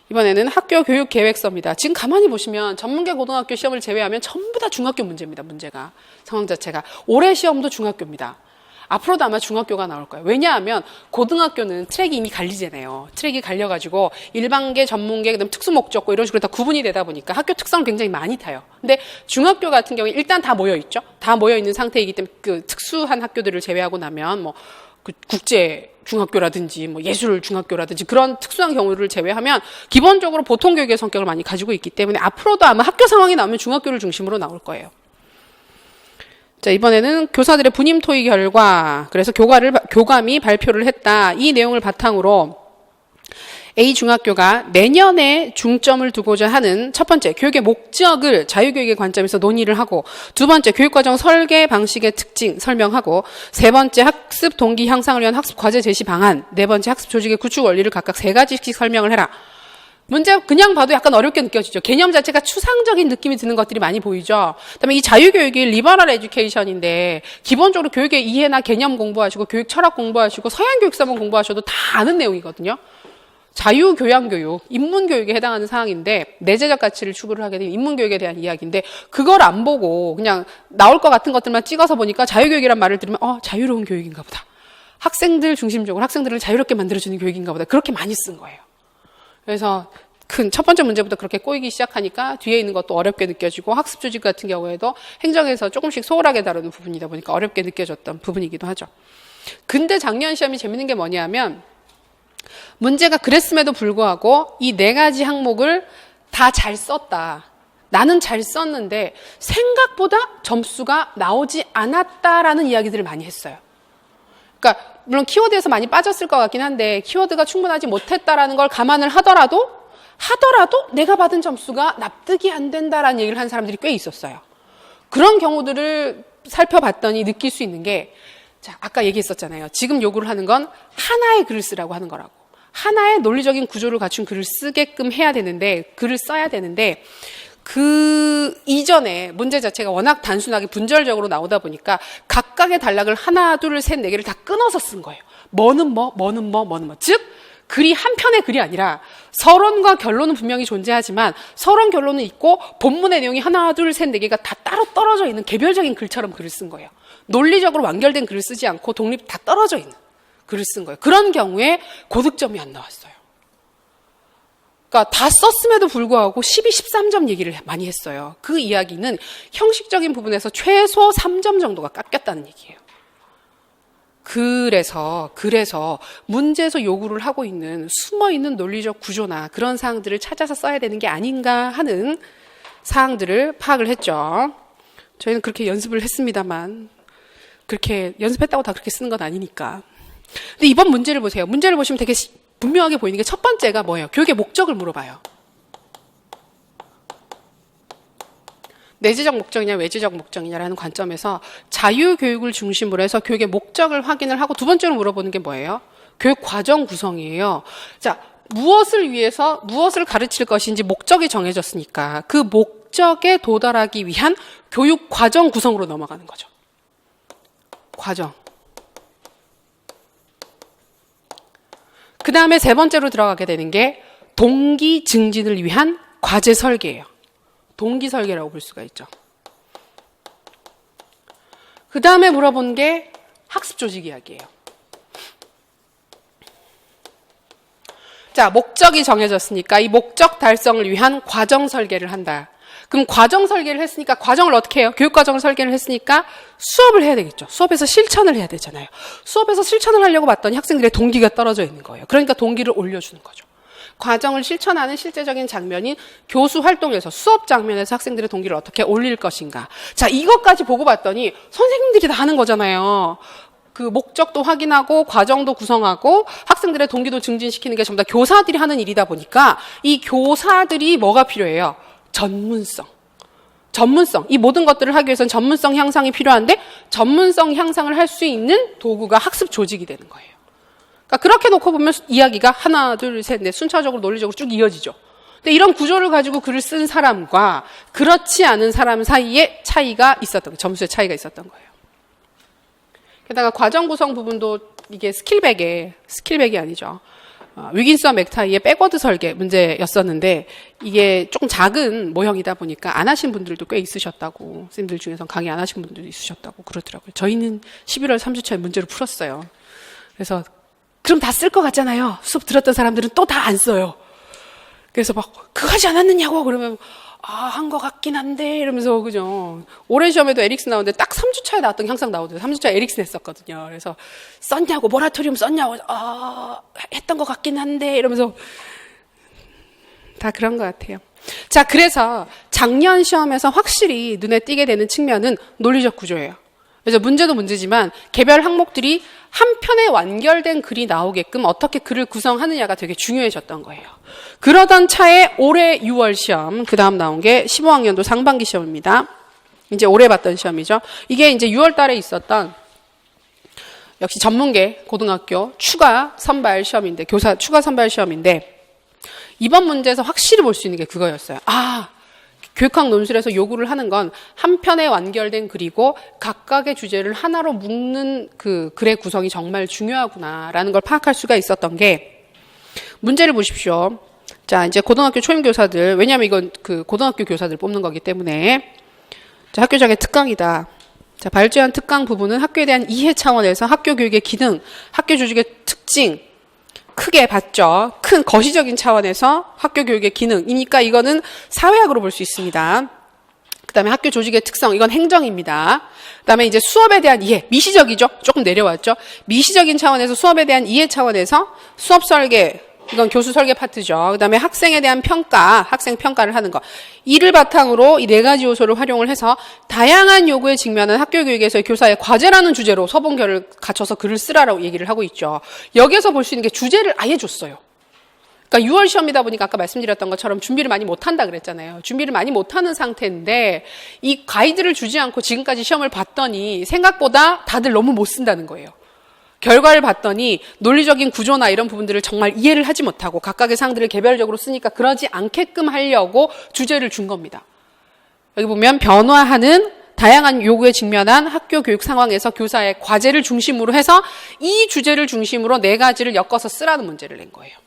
이번에는 학교 교육 계획서입니다. 지금 가만히 보시면 전문계 고등학교 시험을 제외하면 전부 다 중학교 문제입니다. 문제가. 상황 자체가. 올해 시험도 중학교입니다. 앞으로도 아마 중학교가 나올 거예요. 왜냐하면 고등학교는 트랙이 이미 갈리잖아요. 트랙이 갈려가지고 일반계, 전문계, 그다음 특수목적고 이런 식으로 다 구분이 되다 보니까 학교 특성을 굉장히 많이 타요. 근데 중학교 같은 경우에 일단 다 모여있죠. 다 모여있는 상태이기 때문에 그 특수한 학교들을 제외하고 나면 뭐 그 국제 중학교라든지 뭐 예술 중학교라든지 그런 특수한 경우를 제외하면 기본적으로 보통 교육의 성격을 많이 가지고 있기 때문에 앞으로도 아마 학교 상황이 나오면 중학교를 중심으로 나올 거예요. 자, 이번에는 교사들의 분임 토의 결과, 그래서 교감이 발표를 했다. 이 내용을 바탕으로 A 중학교가 내년에 중점을 두고자 하는 첫 번째, 교육의 목적을 자유교육의 관점에서 논의를 하고, 두 번째, 교육과정 설계 방식의 특징 설명하고, 세 번째, 학습 동기 향상을 위한 학습 과제 제시 방안, 네 번째, 학습 조직의 구축 원리를 각각 세 가지씩 설명을 해라. 문제 그냥 봐도 약간 어렵게 느껴지죠. 개념 자체가 추상적인 느낌이 드는 것들이 많이 보이죠. 그다음에 이 자유교육이 리버럴 에듀케이션인데 기본적으로 교육의 이해나 개념 공부하시고 교육 철학 공부하시고 서양 교육사만 공부하셔도 다 아는 내용이거든요. 자유교양교육, 인문교육에 해당하는 사항인데 내재적 가치를 추구를 하게 되면 인문교육에 대한 이야기인데 그걸 안 보고 그냥 나올 것 같은 것들만 찍어서 보니까 자유교육이란 말을 들으면 자유로운 교육인가 보다. 학생들 중심적으로 학생들을 자유롭게 만들어주는 교육인가 보다. 그렇게 많이 쓴 거예요. 그래서 큰 첫 번째 문제부터 그렇게 꼬이기 시작하니까 뒤에 있는 것도 어렵게 느껴지고 학습 조직 같은 경우에도 행정에서 조금씩 소홀하게 다루는 부분이다 보니까 어렵게 느껴졌던 부분이기도 하죠. 근데 작년 시험이 재밌는 게 뭐냐면 문제가 그랬음에도 불구하고 이 네 가지 항목을 다 잘 썼다. 나는 잘 썼는데 생각보다 점수가 나오지 않았다라는 이야기들을 많이 했어요. 그러니까 물론 키워드에서 많이 빠졌을 것 같긴 한데 키워드가 충분하지 못했다라는 걸 감안을 하더라도 내가 받은 점수가 납득이 안 된다라는 얘기를 한 사람들이 꽤 있었어요. 그런 경우들을 살펴봤더니 느낄 수 있는 게 자, 아까 얘기했었잖아요. 지금 요구를 하는 건 하나의 글을 쓰라고 하는 거라고. 하나의 논리적인 구조를 갖춘 글을 쓰게끔 해야 되는데 글을 써야 되는데 그 이전에 문제 자체가 워낙 단순하게 분절적으로 나오다 보니까 각각의 단락을 하나, 둘, 셋, 네 개를 다 끊어서 쓴 거예요. 뭐는 뭐. 즉, 글이 한 편의 글이 아니라 서론과 결론은 분명히 존재하지만 서론, 결론은 있고 본문의 내용이 하나, 둘, 셋, 네 개가 다 따로 떨어져 있는 개별적인 글처럼 글을 쓴 거예요. 논리적으로 완결된 글을 쓰지 않고 독립 다 떨어져 있는 글을 쓴 거예요. 그런 경우에 고득점이 안 나왔어요. 그러니까 다 썼음에도 불구하고 12, 13점 얘기를 많이 했어요. 그 이야기는 형식적인 부분에서 최소 3점 정도가 깎였다는 얘기예요. 그래서 문제에서 요구를 하고 있는 숨어있는 논리적 구조나 그런 사항들을 찾아서 써야 되는 게 아닌가 하는 사항들을 파악을 했죠. 저희는 그렇게 연습을 했습니다만 그렇게 연습했다고 다 그렇게 쓰는 건 아니니까. 근데 이번 문제를 보세요. 문제를 보시면 되게 분명하게 보이는 게 첫 번째가 뭐예요? 교육의 목적을 물어봐요. 내재적 목적이냐 외재적 목적이냐라는 관점에서 자유교육을 중심으로 해서 교육의 목적을 확인을 하고 두 번째로 물어보는 게 뭐예요? 교육 과정 구성이에요. 자, 무엇을 위해서 무엇을 가르칠 것인지 목적이 정해졌으니까 그 목적에 도달하기 위한 교육 과정 구성으로 넘어가는 거죠. 과정. 그 다음에 세 번째로 들어가게 되는 게 동기 증진을 위한 과제 설계예요. 동기 설계라고 볼 수가 있죠. 그 다음에 물어본 게 학습 조직 이야기예요. 자, 목적이 정해졌으니까 이 목적 달성을 위한 과정 설계를 한다. 그럼 과정 설계를 했으니까 과정을 어떻게 해요? 교육 과정을 설계를 했으니까 수업을 해야 되겠죠. 수업에서 실천을 해야 되잖아요. 수업에서 실천을 하려고 봤더니 학생들의 동기가 떨어져 있는 거예요. 그러니까 동기를 올려주는 거죠. 과정을 실천하는 실제적인 장면인 교수 활동에서 수업 장면에서 학생들의 동기를 어떻게 올릴 것인가. 자, 이것까지 보고 봤더니 선생님들이 다 하는 거잖아요. 그 목적도 확인하고 과정도 구성하고 학생들의 동기도 증진시키는 게 전부 다 교사들이 하는 일이다 보니까 이 교사들이 뭐가 필요해요? 전문성. 이 모든 것들을 하기 위해서는 전문성 향상이 필요한데 전문성 향상을 할 수 있는 도구가 학습 조직이 되는 거예요. 그러니까 그렇게 놓고 보면 이야기가 하나, 둘, 셋, 넷 순차적으로 논리적으로 쭉 이어지죠. 근데 이런 구조를 가지고 글을 쓴 사람과 그렇지 않은 사람 사이에 차이가 있었던 거예요. 점수의 차이가 있었던 거예요. 게다가 과정 구성 부분도 이게 스킬백이 아니죠. 위긴스와 맥타이의 백워드 설계 문제였었는데 이게 조금 작은 모형이다 보니까 안 하신 분들도 꽤 있으셨다고, 선생님들 중에서 강의 안 하신 분들도 있으셨다고 그러더라고요. 저희는 11월 3주차에 문제를 풀었어요. 그래서 그럼 다 쓸 것 같잖아요. 수업 들었던 사람들은 또 다 안 써요. 그래서 막 그거 하지 않았느냐고 그러면 한 것 같긴 한데 이러면서 그죠. 올해 시험에도 에릭슨 나오는데 딱 3주차에 나왔던 게 항상 나오더라고요. 3주차에 에릭슨 했었거든요. 그래서 썼냐고 모라토리움 썼냐고 했던 것 같긴 한데 이러면서 다 그런 것 같아요. 자, 그래서 작년 시험에서 확실히 눈에 띄게 되는 측면은 논리적 구조예요. 그래서 문제도 문제지만 개별 항목들이 한 편에 완결된 글이 나오게끔 어떻게 글을 구성하느냐가 되게 중요해졌던 거예요. 그러던 차에 올해 6월 시험, 그 다음 나온 게 15학년도 상반기 시험입니다. 이제 올해 봤던 시험이죠. 이게 이제 6월 달에 있었던 역시 전문계 고등학교 추가 선발 시험인데, 교사 추가 선발 시험인데, 이번 문제에서 확실히 볼 수 있는 게 그거였어요. 교육학 논술에서 요구를 하는 건 한 편에 완결된 글이고 각각의 주제를 하나로 묶는 그 글의 구성이 정말 중요하구나라는 걸 파악할 수가 있었던 게, 문제를 보십시오. 자, 이제 고등학교 초임 교사들, 왜냐하면 이건 그 고등학교 교사들 뽑는 거기 때문에, 자, 학교장의 특강이다. 자, 발주한 특강 부분은 학교에 대한 이해 차원에서 학교 교육의 기능, 학교 조직의 특징, 크게 봤죠. 큰 거시적인 차원에서 학교 교육의 기능이니까 이거는 사회학으로 볼 수 있습니다. 그 다음에 학교 조직의 특성, 이건 행정입니다. 그 다음에 이제 수업에 대한 이해, 미시적이죠. 조금 내려왔죠. 미시적인 차원에서 수업에 대한 이해 차원에서 수업 설계, 이건 교수 설계 파트죠. 그 다음에 학생에 대한 평가, 학생 평가를 하는 거. 이를 바탕으로 이 네 가지 요소를 활용을 해서 다양한 요구에 직면한 학교 교육에서의 교사의 과제라는 주제로 서본결을 갖춰서 글을 쓰라라고 얘기를 하고 있죠. 여기에서 볼 수 있는 게 주제를 아예 줬어요. 그러니까 6월 시험이다 보니까 아까 말씀드렸던 것처럼 준비를 많이 못한다 그랬잖아요. 준비를 많이 못하는 상태인데 이 가이드를 주지 않고 지금까지 시험을 봤더니 생각보다 다들 너무 못 쓴다는 거예요. 결과를 봤더니 논리적인 구조나 이런 부분들을 정말 이해를 하지 못하고 각각의 사항들을 개별적으로 쓰니까 그러지 않게끔 하려고 주제를 준 겁니다. 여기 보면 변화하는 다양한 요구에 직면한 학교 교육 상황에서 교사의 과제를 중심으로 해서 이 주제를 중심으로 네 가지를 엮어서 쓰라는 문제를 낸 거예요.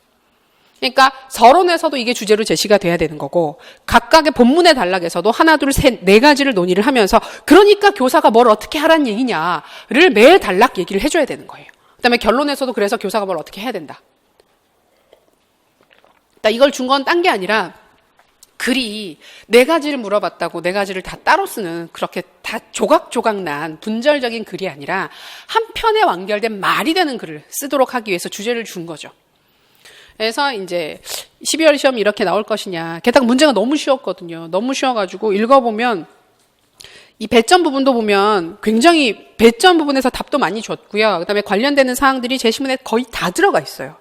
그러니까 서론에서도 이게 주제로 제시가 돼야 되는 거고 각각의 본문의 단락에서도 하나, 둘, 셋, 네 가지를 논의를 하면서 그러니까 교사가 뭘 어떻게 하라는 얘기냐를 매 단락 얘기를 해줘야 되는 거예요. 그다음에 결론에서도 그래서 교사가 뭘 어떻게 해야 된다. 그러니까 이걸 준 건 딴 게 아니라 글이 네 가지를 물어봤다고 네 가지를 다 따로 쓰는 그렇게 다 조각조각 난 분절적인 글이 아니라 한 편에 완결된 말이 되는 글을 쓰도록 하기 위해서 주제를 준 거죠. 그래서 이제 12월 시험이 이렇게 나올 것이냐. 게다가 문제가 너무 쉬웠거든요. 너무 쉬워가지고 읽어보면 이 배점 부분도 보면 굉장히 배점 부분에서 답도 많이 줬고요. 그다음에 관련되는 사항들이 제시문에 거의 다 들어가 있어요.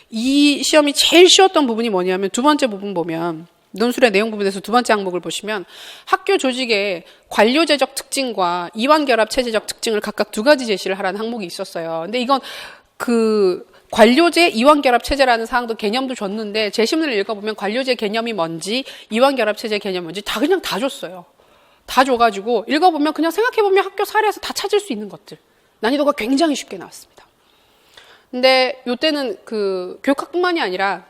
이 시험이 제일 쉬웠던 부분이 뭐냐면 두 번째 부분 보면 논술의 내용 부분에서 두 번째 항목을 보시면 학교 조직의 관료제적 특징과 이완결합 체제적 특징을 각각 두 가지 제시를 하라는 항목이 있었어요. 근데 이건 관료제 이완결합 체제라는 사항도 개념도 줬는데 제시문을 읽어보면 관료제 개념이 뭔지 이완결합 체제 개념이 뭔지 그냥 다 줬어요. 다 줘가지고 읽어보면 그냥 생각해보면 학교 사례에서 다 찾을 수 있는 것들. 난이도가 굉장히 쉽게 나왔습니다. 근데 요때는 교육학뿐만이 아니라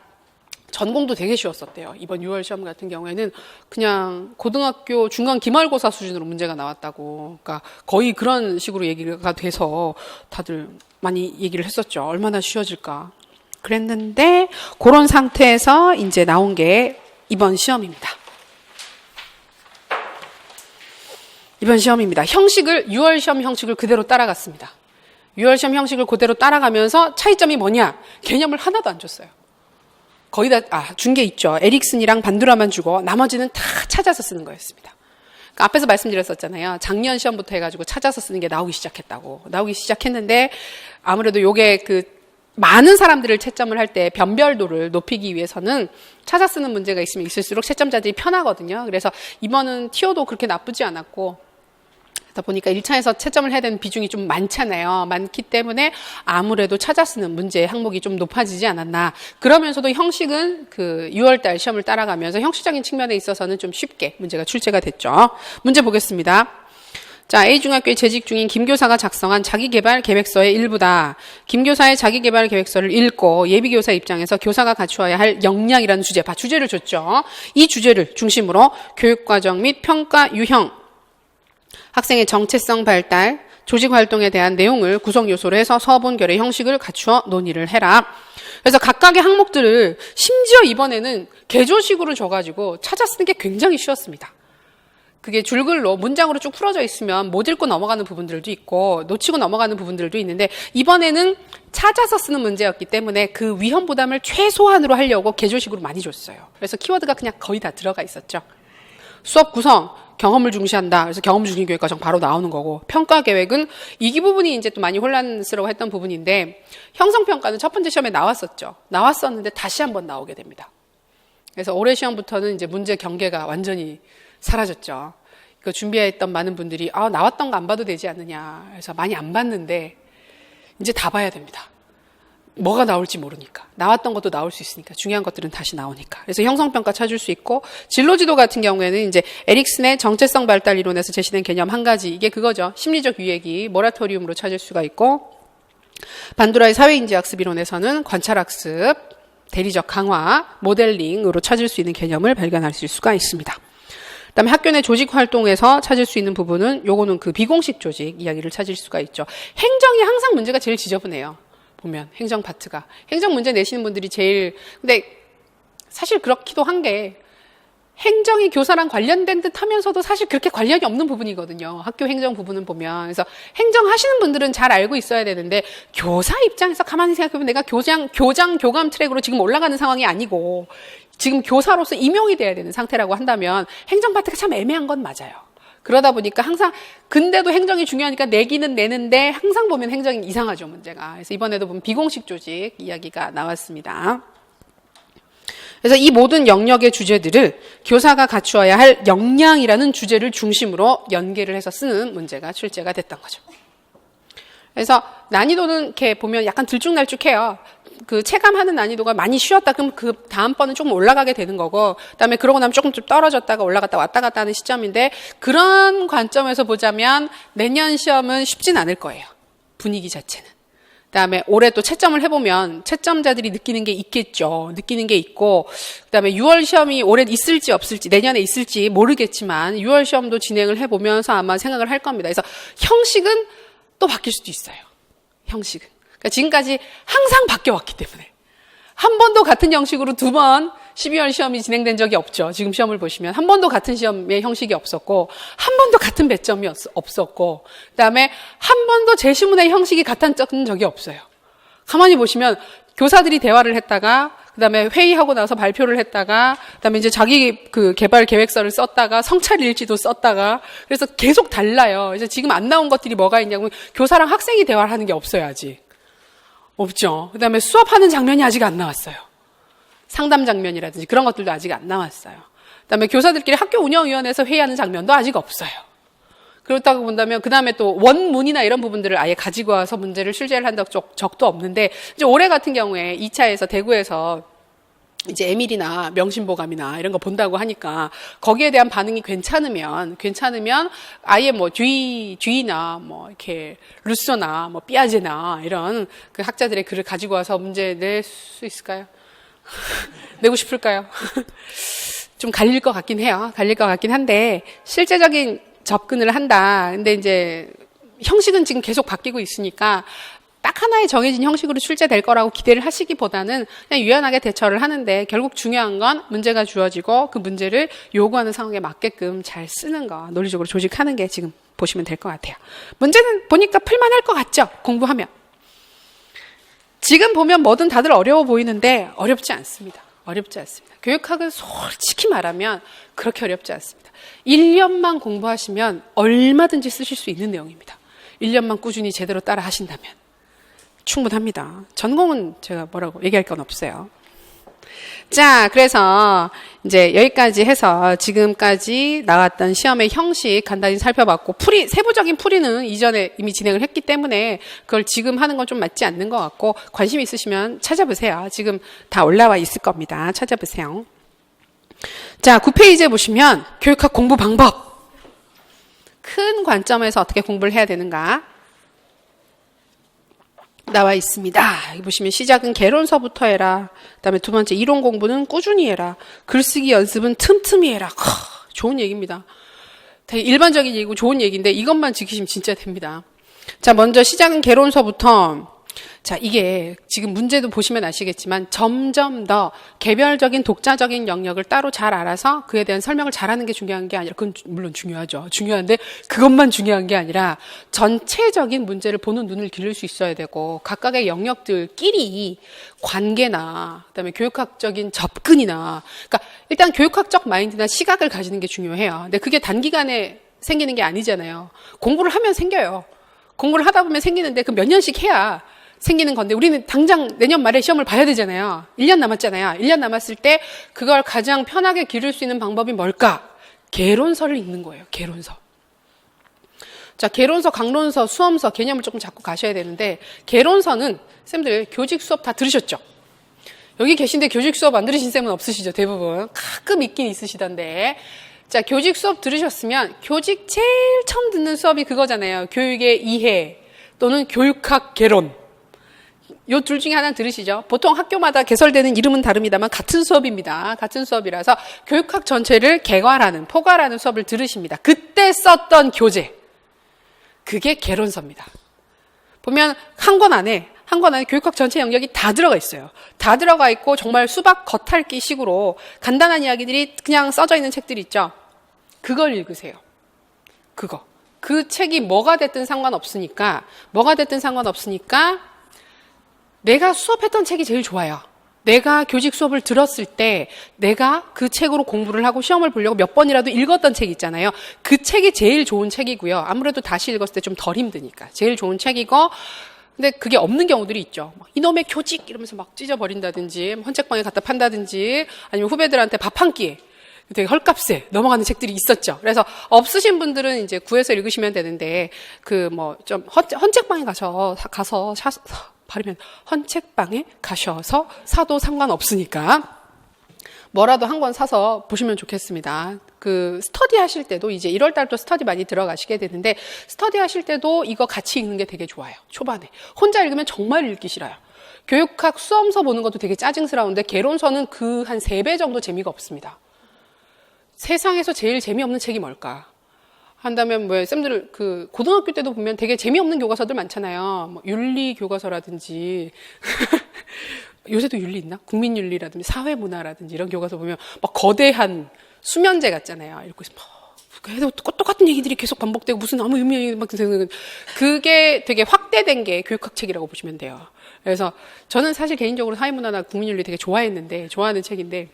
전공도 되게 쉬웠었대요. 이번 6월 시험 같은 경우에는 그냥 고등학교 중간 기말고사 수준으로 문제가 나왔다고. 그러니까 거의 그런 식으로 얘기가 돼서 다들 많이 얘기를 했었죠. 얼마나 쉬워질까. 그랬는데 그런 상태에서 이제 나온 게 이번 시험입니다. 이번 시험입니다. 6월 시험 형식을 그대로 따라갔습니다. 6월 시험 형식을 그대로 따라가면서 차이점이 뭐냐? 개념을 하나도 안 줬어요. 거의 다, 준 게 있죠. 에릭슨이랑 반두라만 주고 나머지는 다 찾아서 쓰는 거였습니다. 그러니까 앞에서 말씀드렸었잖아요. 작년 시험부터 해가지고 찾아서 쓰는 게 나오기 시작했는데 아무래도 요게 많은 사람들을 채점을 할 때 변별도를 높이기 위해서는 찾아 쓰는 문제가 있으면 있을수록 채점자들이 편하거든요. 그래서 이번은 TO도 그렇게 나쁘지 않았고, 그러다 보니까 1차에서 채점을 해야 되는 비중이 좀 많잖아요. 많기 때문에 아무래도 찾아 쓰는 문제 항목이 좀 높아지지 않았나. 그러면서도 형식은 6월달 시험을 따라가면서 형식적인 측면에 있어서는 좀 쉽게 문제가 출제가 됐죠. 문제 보겠습니다. 자, A중학교에 재직 중인 김 교사가 작성한 자기개발 계획서의 일부다. 김 교사의 자기개발 계획서를 읽고 예비교사 입장에서 교사가 갖추어야 할 역량이라는 주제, 주제를 줬죠. 이 주제를 중심으로 교육과정 및 평가 유형, 학생의 정체성 발달, 조직활동에 대한 내용을 구성 요소로 해서 서본결의 형식을 갖추어 논의를 해라. 그래서 각각의 항목들을 심지어 이번에는 개조식으로 줘가지고 찾아 쓰는 게 굉장히 쉬웠습니다. 그게 줄글로 문장으로 쭉 풀어져 있으면 못 읽고 넘어가는 부분들도 있고 놓치고 넘어가는 부분들도 있는데 이번에는 찾아서 쓰는 문제였기 때문에 그 위험 부담을 최소한으로 하려고 개조식으로 많이 줬어요. 그래서 키워드가 그냥 거의 다 들어가 있었죠. 수업 구성, 경험을 중시한다. 그래서 경험 중심 교육 과정 바로 나오는 거고, 평가 계획은 이 부분이 이제 또 많이 혼란스러워했던 부분인데, 형성평가는 첫 번째 시험에 나왔었는데 다시 한번 나오게 됩니다. 그래서 올해 시험부터는 이제 문제 경계가 완전히 사라졌죠. 그 준비했던 많은 분들이 나왔던 거 안 봐도 되지 않느냐. 그래서 많이 안 봤는데 이제 다 봐야 됩니다. 뭐가 나올지 모르니까. 나왔던 것도 나올 수 있으니까. 중요한 것들은 다시 나오니까. 그래서 형성평가 찾을 수 있고, 진로지도 같은 경우에는 이제 에릭슨의 정체성 발달 이론에서 제시된 개념 한 가지, 이게 그거죠. 심리적 유예기, 모라토리움으로 찾을 수가 있고, 반두라의 사회인지학습 이론에서는 관찰학습, 대리적 강화, 모델링으로 찾을 수 있는 개념을 발견하실 수가 있습니다. 그다음에 학교 내 조직 활동에서 찾을 수 있는 부분은 요거는 비공식 조직 이야기를 찾을 수가 있죠. 행정이 항상 문제가 제일 지저분해요. 보면 행정 파트가. 행정 문제 내시는 분들이 근데 사실 그렇기도 한 게 행정이 교사랑 관련된 듯 하면서도 사실 그렇게 관련이 없는 부분이거든요. 학교 행정 부분은 보면. 그래서 행정하시는 분들은 잘 알고 있어야 되는데 교사 입장에서 가만히 생각해보면 내가 교감 트랙으로 지금 올라가는 상황이 아니고 지금 교사로서 임용이 돼야 되는 상태라고 한다면 행정 파트가 참 애매한 건 맞아요. 그러다 보니까 항상 근데도 행정이 중요하니까 내기는 내는데 항상 보면 행정이 이상하죠, 문제가. 그래서 이번에도 보면 비공식 조직 이야기가 나왔습니다. 그래서 이 모든 영역의 주제들을 교사가 갖추어야 할 역량이라는 주제를 중심으로 연계를 해서 쓰는 문제가 출제가 됐던 거죠. 그래서 난이도는 이렇게 보면 약간 들쭉날쭉해요. 체감하는 난이도가 많이 쉬웠다 그럼 그 다음번은 조금 올라가게 되는 거고, 그다음에 그러고 나면 조금 좀 떨어졌다가 올라갔다 왔다 갔다 하는 시점인데, 그런 관점에서 보자면 내년 시험은 쉽진 않을 거예요. 분위기 자체는. 그다음에 올해 또 채점을 해보면 채점자들이 느끼는 게 있겠죠. 느끼는 게 있고, 그다음에 6월 시험이 올해 있을지 없을지, 내년에 있을지 모르겠지만 6월 시험도 진행을 해보면서 아마 생각을 할 겁니다. 그래서 형식은 또 바뀔 수도 있어요. 형식은. 그러니까 지금까지 항상 바뀌어왔기 때문에 한 번도 같은 형식으로 2번 12월 시험이 진행된 적이 없죠. 지금 시험을 보시면 한 번도 같은 시험의 형식이 없었고, 한 번도 같은 배점이 없었고, 그다음에 한 번도 제시문의 형식이 같았던 적이 없어요. 가만히 보시면 교사들이 대화를 했다가, 그다음에 회의하고 나서 발표를 했다가, 그다음에 이제 자기 개발 계획서를 썼다가 성찰 일지도 썼다가, 그래서 계속 달라요. 그래서 지금 안 나온 것들이 뭐가 있냐면 교사랑 학생이 대화를 하는 게 없어요, 아직. 없죠. 그다음에 수업하는 장면이 아직 안 나왔어요. 상담 장면이라든지 그런 것들도 아직 안 나왔어요. 그다음에 교사들끼리 학교 운영위원회에서 회의하는 장면도 아직 없어요. 그렇다고 본다면 그다음에 또 원문이나 이런 부분들을 아예 가지고 와서 문제를 출제를 한다고 적도 없는데, 이제 올해 같은 경우에 2차에서 대구에서 이제 에밀이나 명심보감이나 이런 거 본다고 하니까 거기에 대한 반응이 괜찮으면 아예 듀이나 이렇게 루소나 삐아제나 이런 그 학자들의 글을 가지고 와서 문제 낼 수 있을까요? 내고 싶을까요? 좀 갈릴 것 같긴 해요. 갈릴 것 같긴 한데 실제적인 접근을 한다. 근데 이제 형식은 지금 계속 바뀌고 있으니까 딱 하나의 정해진 형식으로 출제될 거라고 기대를 하시기보다는 그냥 유연하게 대처를 하는데, 결국 중요한 건 문제가 주어지고 그 문제를 요구하는 상황에 맞게끔 잘 쓰는 거, 논리적으로 조직하는 게 지금 보시면 될 것 같아요. 문제는 보니까 풀만할 것 같죠? 공부하면. 지금 보면 뭐든 다들 어려워 보이는데 어렵지 않습니다. 어렵지 않습니다. 교육학은 솔직히 말하면 그렇게 어렵지 않습니다. 1년만 공부하시면 얼마든지 쓰실 수 있는 내용입니다. 1년만 꾸준히 제대로 따라 하신다면 충분합니다. 전공은 제가 뭐라고 얘기할 건 없어요. 자, 그래서 이제 여기까지 해서 지금까지 나왔던 시험의 형식 간단히 살펴봤고, 세부적인 풀이는 이전에 이미 진행을 했기 때문에 그걸 지금 하는 건 좀 맞지 않는 것 같고, 관심 있으시면 찾아보세요. 지금 다 올라와 있을 겁니다. 찾아보세요. 자, 9페이지에 보시면 교육학 공부 방법. 큰 관점에서 어떻게 공부를 해야 되는가 나와 있습니다. 여기 보시면 시작은 개론서부터 해라. 그다음에 두 번째 이론 공부는 꾸준히 해라. 글쓰기 연습은 틈틈이 해라. 좋은 얘기입니다. 되게 일반적인 얘기고 좋은 얘기인데 이것만 지키시면 진짜 됩니다. 자, 먼저 시작은 개론서부터. 자, 이게 지금 문제도 보시면 아시겠지만 점점 더 개별적인 독자적인 영역을 따로 잘 알아서 그에 대한 설명을 잘하는 게 중요한 게 아니라, 그건 물론 중요하죠. 중요한데 그것만 중요한 게 아니라 전체적인 문제를 보는 눈을 기를 수 있어야 되고, 각각의 영역들끼리 관계나 그다음에 교육학적인 접근이나, 그러니까 일단 교육학적 마인드나 시각을 가지는 게 중요해요. 근데 그게 단기간에 생기는 게 아니잖아요. 공부를 하면 생겨요. 공부를 하다 보면 생기는데 그 몇 년씩 해야 생기는 건데, 우리는 당장 내년 말에 시험을 봐야 되잖아요. 1년 남았잖아요. 1년 남았을 때 그걸 가장 편하게 기를 수 있는 방법이 뭘까? 개론서를 읽는 거예요. 개론서. 자, 개론서, 강론서, 수험서 개념을 조금 잡고 가셔야 되는데, 개론서는 쌤들 교직 수업 다 들으셨죠? 여기 계신데 교직 수업 안 들으신 쌤은 없으시죠? 대부분. 가끔 있긴 있으시던데. 자, 교직 수업 들으셨으면 교직 제일 처음 듣는 수업이 그거잖아요. 교육의 이해 또는 교육학 개론. 요 둘 중에 하나 들으시죠? 보통 학교마다 개설되는 이름은 다릅니다만 같은 수업입니다. 같은 수업이라서 교육학 전체를 개괄하는, 포괄하는 수업을 들으십니다. 그때 썼던 교재, 그게 개론서입니다. 보면 한 권 안에 교육학 전체 영역이 다 들어가 있어요. 다 들어가 있고 정말 수박 겉핥기 식으로 간단한 이야기들이 그냥 써져 있는 책들이 있죠. 그걸 읽으세요. 그거. 그 책이 뭐가 됐든 상관없으니까 내가 수업했던 책이 제일 좋아요. 내가 교직 수업을 들었을 때 내가 그 책으로 공부를 하고 시험을 보려고 몇 번이라도 읽었던 책 있잖아요. 그 책이 제일 좋은 책이고요. 아무래도 다시 읽었을 때 좀 덜 힘드니까 제일 좋은 책이고, 근데 그게 없는 경우들이 있죠. 이놈의 교직 이러면서 막 찢어버린다든지, 헌책방에 갖다 판다든지, 아니면 후배들한테 밥 한 끼에 되게 헐값에 넘어가는 책들이 있었죠. 그래서 없으신 분들은 이제 구해서 읽으시면 되는데, 좀 헌책방에 가서 바르면 헌책방에 가셔서 사도 상관없으니까 뭐라도 한 권 사서 보시면 좋겠습니다. 그 스터디 하실 때도 이제 1월 달부터 스터디 많이 들어가시게 되는데, 스터디 하실 때도 이거 같이 읽는 게 되게 좋아요. 초반에. 혼자 읽으면 정말 읽기 싫어요. 교육학 수험서 보는 것도 되게 짜증스러운데 개론서는 그 한 3배 정도 재미가 없습니다. 세상에서 제일 재미없는 책이 뭘까? 한다면 쌤들 고등학교 때도 보면 되게 재미없는 교과서들 많잖아요. 윤리 교과서라든지 요새도 윤리 있나? 국민윤리라든지 사회문화라든지 이런 교과서 보면 막 거대한 수면제 같잖아요. 읽고 있으면 그래도 똑같은 얘기들이 계속 반복되고 무슨 아무 의미 막 드는, 그게 되게 확대된 게 교육학 책이라고 보시면 돼요. 그래서 저는 사실 개인적으로 사회문화나 국민윤리 되게 좋아하는 책인데,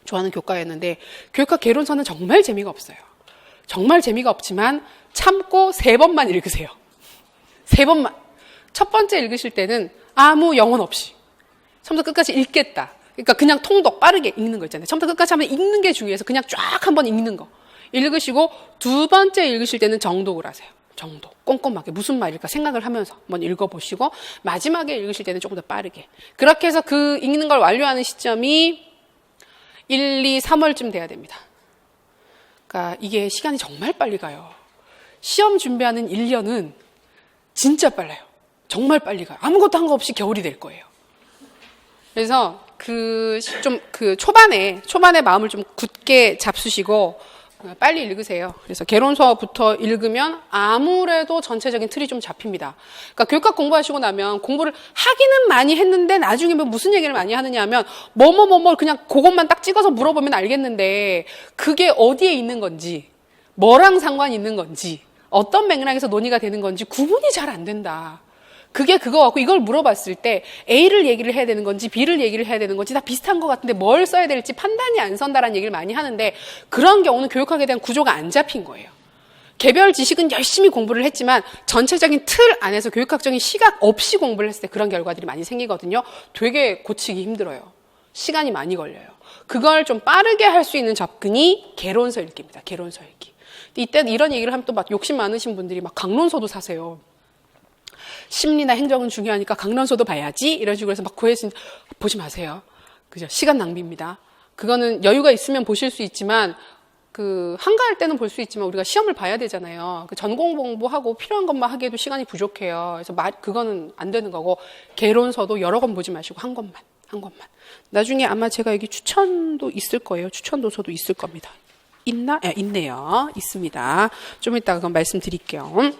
좋아하는 교과였는데, 교육학 개론서는 정말 재미가 없어요. 정말 재미가 없지만 참고 3번만 읽으세요. 3번만. 첫 번째 읽으실 때는 아무 영혼 없이 처음부터 끝까지 읽겠다. 그러니까 그냥 통독 빠르게 읽는 거 있잖아요. 처음부터 끝까지 한번 읽는 게 중요해서 그냥 쫙 한번 읽는 거 읽으시고, 두 번째 읽으실 때는 정독을 하세요. 정독. 꼼꼼하게 무슨 말일까 생각을 하면서 한번 읽어보시고, 마지막에 읽으실 때는 조금 더 빠르게. 그렇게 해서 그 읽는 걸 완료하는 시점이 1, 2, 3월쯤 돼야 됩니다. 그러니까 이게 시간이 정말 빨리 가요. 시험 준비하는 1년은 진짜 빨라요. 정말 빨리 가요. 아무것도 한 거 없이 겨울이 될 거예요. 그래서 초반에 마음을 좀 굳게 잡수시고 빨리 읽으세요. 그래서 개론서부터 읽으면 아무래도 전체적인 틀이 좀 잡힙니다. 그러니까 교육학 공부하시고 나면 공부를 하기는 많이 했는데 나중에 무슨 얘기를 많이 하느냐 하면 그냥 그것만 딱 찍어서 물어보면 알겠는데, 그게 어디에 있는 건지, 뭐랑 상관이 있는 건지, 어떤 맥락에서 논의가 되는 건지 구분이 잘 안 된다. 그게 그거 같고 이걸 물어봤을 때 A를 얘기를 해야 되는 건지 B를 얘기를 해야 되는 건지 다 비슷한 것 같은데 뭘 써야 될지 판단이 안 선다라는 얘기를 많이 하는데 그런 경우는 교육학에 대한 구조가 안 잡힌 거예요. 개별 지식은 열심히 공부를 했지만 전체적인 틀 안에서 교육학적인 시각 없이 공부를 했을 때 그런 결과들이 많이 생기거든요. 되게 고치기 힘들어요. 시간이 많이 걸려요. 그걸 좀 빠르게 할 수 있는 접근이 개론서 읽기입니다. 개론서 읽기. 이때 이런 얘기를 하면 또 막 욕심 많으신 분들이 막 강론서도 사세요. 심리나 행정은 중요하니까 강론서도 봐야지 이런 식으로 해서 막 구해서 보지 마세요. 그죠? 시간 낭비입니다. 그거는 여유가 있으면 보실 수 있지만 그 한가할 때는 볼 수 있지만 우리가 시험을 봐야 되잖아요. 그 전공 공부하고 필요한 것만 하기에도 시간이 부족해요. 그래서 그거는 안 되는 거고 개론서도 여러 권 보지 마시고 한 권만. 나중에 아마 제가 여기 추천도 있을 거예요. 추천 도서도 있을 겁니다. 있나? 있네요. 있습니다. 좀 이따가 그건 말씀드릴게요.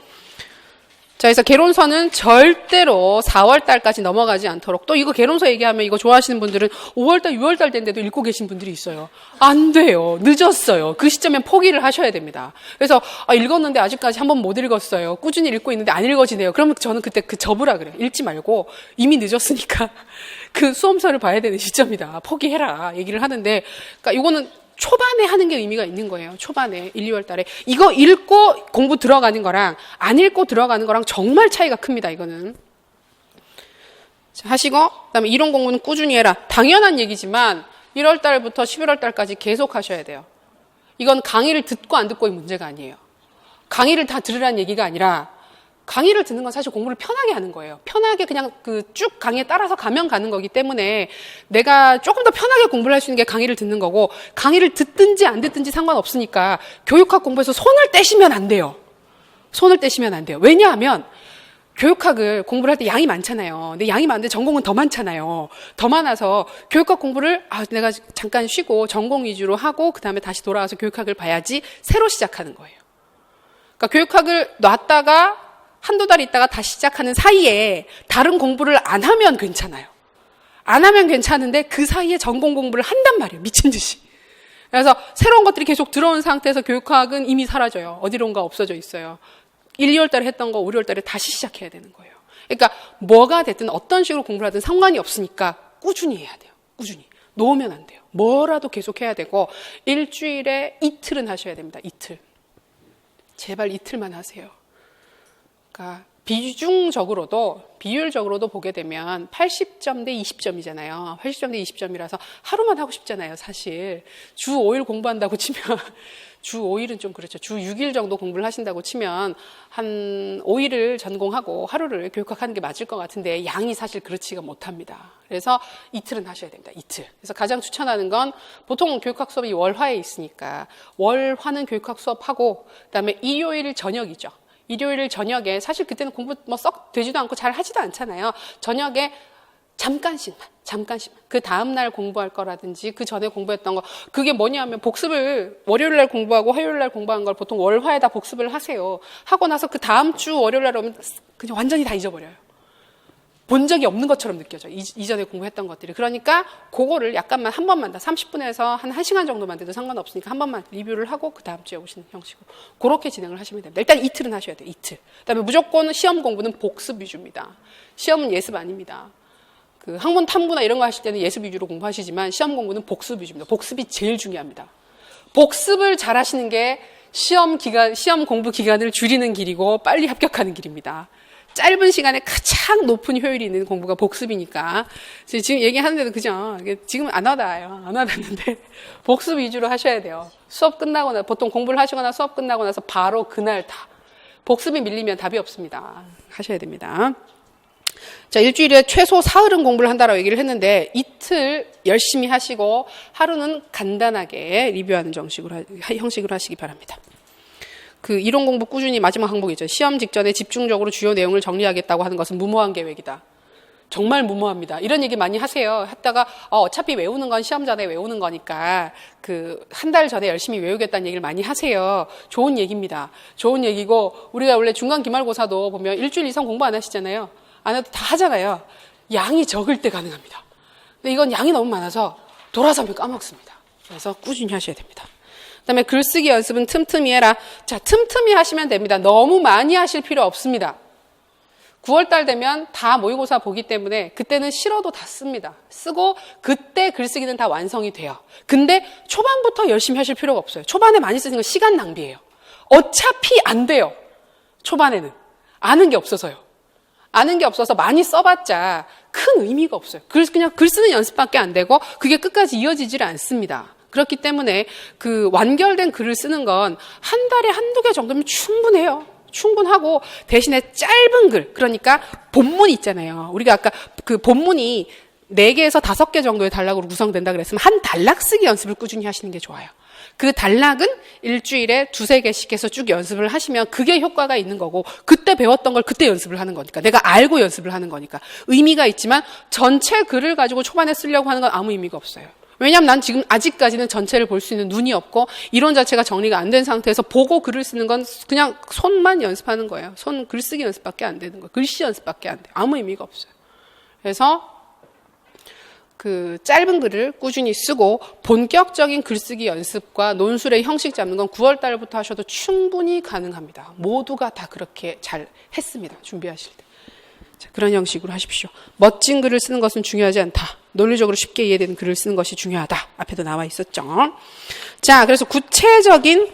자, 그래서 개론서는 절대로 4월 달까지 넘어가지 않도록 또 이거 개론서 얘기하면 이거 좋아하시는 분들은 5월 달, 6월 달 된데도 읽고 계신 분들이 있어요. 안 돼요. 늦었어요. 그 시점엔 포기를 하셔야 됩니다. 그래서 읽었는데 아직까지 한 번 못 읽었어요. 꾸준히 읽고 있는데 안 읽어지네요. 그러면 저는 그때 접으라 그래요. 읽지 말고 이미 늦었으니까 그 수험서를 봐야 되는 시점이다. 포기해라. 얘기를 하는데 그러니까 이거는 초반에 하는 게 의미가 있는 거예요. 초반에 1, 2월 달에 이거 읽고 공부 들어가는 거랑 안 읽고 들어가는 거랑 정말 차이가 큽니다. 이거는. 자, 하시고 그다음에 이론 공부는 꾸준히 해라. 당연한 얘기지만 1월 달부터 11월 달까지 계속 하셔야 돼요. 이건 강의를 듣고 안 듣고의 문제가 아니에요. 강의를 다 들으라는 얘기가 아니라 강의를 듣는 건 사실 공부를 편하게 하는 거예요. 편하게 그냥 그 쭉 강의에 따라서 가면 가는 거기 때문에 내가 조금 더 편하게 공부를 할 수 있는 게 강의를 듣는 거고 강의를 듣든지 안 듣든지 상관없으니까 교육학 공부에서 손을 떼시면 안 돼요. 손을 떼시면 안 돼요. 왜냐하면 교육학을 공부를 할 때 양이 많잖아요. 근데 양이 많은데 전공은 더 많잖아요. 더 많아서 교육학 공부를 내가 잠깐 쉬고 전공 위주로 하고 그 다음에 다시 돌아와서 교육학을 봐야지 새로 시작하는 거예요. 그러니까 교육학을 놨다가 한두 달 있다가 다시 시작하는 사이에 다른 공부를 안 하면 괜찮아요. 안 하면 괜찮은데 그 사이에 전공 공부를 한단 말이에요. 미친 듯이. 그래서 새로운 것들이 계속 들어온 상태에서 교육학은 이미 사라져요. 어디론가 없어져 있어요. 1, 2월 달에 했던 거 5, 6월 달에 다시 시작해야 되는 거예요. 그러니까 뭐가 됐든 어떤 식으로 공부를 하든 상관이 없으니까 꾸준히 해야 돼요. 꾸준히. 놓으면 안 돼요. 뭐라도 계속 해야 되고 일주일에 이틀은 하셔야 됩니다. 이틀. 제발 이틀만 하세요. 그러니까 비율적으로도 보게 되면 80점 대 20점이잖아요. 80점 대 20점이라서 하루만 하고 싶잖아요, 사실. 주 5일 공부한다고 치면 주 5일은 좀 그렇죠. 주 6일 정도 공부를 하신다고 치면 한 5일을 전공하고 하루를 교육학하는 게 맞을 것 같은데 양이 사실 그렇지가 못합니다. 그래서 이틀은 하셔야 됩니다. 이틀. 그래서 가장 추천하는 건 보통 교육학 수업이 월화에 있으니까 월화는 교육학 수업하고 그다음에 일요일 저녁이죠. 일요일 저녁에 사실 그때는 공부 썩 되지도 않고 잘 하지도 않잖아요. 저녁에 잠깐씩만 그 다음날 공부할 거라든지 그 전에 공부했던 거 그게 뭐냐면 복습을 월요일날 공부하고 화요일날 공부한 걸 보통 월화에다 복습을 하세요. 하고 나서 그 다음 주 월요일날 오면 그냥 완전히 다 잊어버려요. 본 적이 없는 것처럼 느껴져요. 이전에 공부했던 것들이. 그러니까 그거를 약간만 한 번만 다 30분에서 한 1시간 정도만 돼도 상관없으니까 한 번만 리뷰를 하고 그 다음 주에 오시는 형식으로 그렇게 진행을 하시면 됩니다. 일단 이틀은 하셔야 돼요. 이틀. 그다음에 무조건 시험 공부는 복습 위주입니다. 시험은 예습 아닙니다. 그 학문 탐구나 이런 거 하실 때는 예습 위주로 공부하시지만 시험 공부는 복습 위주입니다. 복습이 제일 중요합니다. 복습을 잘 하시는 게 시험 공부 기간을 줄이는 길이고 빨리 합격하는 길입니다. 짧은 시간에 가장 높은 효율이 있는 공부가 복습이니까. 지금 얘기하는데도 그죠? 지금 안 와닿는데. 복습 위주로 하셔야 돼요. 수업 끝나고 나서, 보통 공부를 하시거나 수업 끝나고 나서 바로 그날 다. 복습이 밀리면 답이 없습니다. 하셔야 됩니다. 자, 일주일에 최소 사흘은 공부를 한다라고 얘기를 했는데, 이틀 열심히 하시고, 하루는 간단하게 리뷰하는 형식으로 하시기 바랍니다. 그 이론 공부 꾸준히 마지막 항목이죠. 시험 직전에 집중적으로 주요 내용을 정리하겠다고 하는 것은 무모한 계획이다. 정말 무모합니다. 이런 얘기 많이 하세요. 했다가 어차피 외우는 건 시험 전에 외우는 거니까 그 한 달 전에 열심히 외우겠다는 얘기를 많이 하세요. 좋은 얘기입니다. 좋은 얘기고 우리가 원래 중간 기말고사도 보면 일주일 이상 공부 안 하시잖아요. 안 해도 다 하잖아요. 양이 적을 때 가능합니다. 근데 이건 양이 너무 많아서 돌아서면 까먹습니다. 그래서 꾸준히 하셔야 됩니다. 그다음에 글쓰기 연습은 틈틈이 해라. 자, 틈틈이 하시면 됩니다. 너무 많이 하실 필요 없습니다. 9월달 되면 다 모의고사 보기 때문에 그때는 싫어도 다 씁니다. 쓰고 그때 글쓰기는 다 완성이 돼요. 근데 초반부터 열심히 하실 필요가 없어요. 초반에 많이 쓰는 건 시간 낭비예요. 어차피 안 돼요. 초반에는. 아는 게 없어서요. 아는 게 없어서 많이 써봤자 큰 의미가 없어요. 그냥 글 쓰는 연습밖에 안 되고 그게 끝까지 이어지질 않습니다. 그렇기 때문에 그 완결된 글을 쓰는 건 한 달에 한두 개 정도면 충분해요. 충분하고 대신에 짧은 글, 그러니까 본문 있잖아요. 우리가 아까 그 본문이 4개에서 5개 정도의 단락으로 구성된다 그랬으면 한 단락 쓰기 연습을 꾸준히 하시는 게 좋아요. 그 단락은 일주일에 2-3개씩 해서 쭉 연습을 하시면 그게 효과가 있는 거고 그때 배웠던 걸 그때 연습을 하는 거니까 내가 알고 연습을 하는 거니까 의미가 있지만 전체 글을 가지고 초반에 쓰려고 하는 건 아무 의미가 없어요. 왜냐하면 난 지금 아직까지는 전체를 볼 수 있는 눈이 없고 이론 자체가 정리가 안 된 상태에서 보고 글을 쓰는 건 그냥 손만 연습하는 거예요. 손 글쓰기 연습밖에 안 되는 거예요. 글씨 연습밖에 안 돼요. 아무 의미가 없어요. 그래서 그 짧은 글을 꾸준히 쓰고 본격적인 글쓰기 연습과 논술의 형식 잡는 건 9월 달부터 하셔도 충분히 가능합니다. 모두가 다 그렇게 잘 했습니다. 준비하실 때. 자, 그런 형식으로 하십시오. 멋진 글을 쓰는 것은 중요하지 않다. 논리적으로 쉽게 이해되는 글을 쓰는 것이 중요하다. 앞에도 나와 있었죠. 자, 그래서 구체적인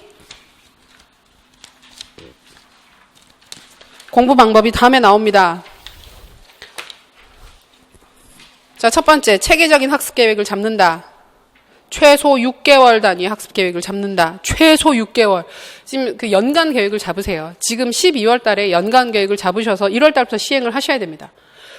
공부 방법이 다음에 나옵니다. 자, 첫 번째, 체계적인 학습 계획을 잡는다. 최소 6개월 단위의 학습 계획을 잡는다. 최소 6개월. 지금 그 연간 계획을 잡으세요. 지금 12월 달에 연간 계획을 잡으셔서 1월 달부터 시행을 하셔야 됩니다.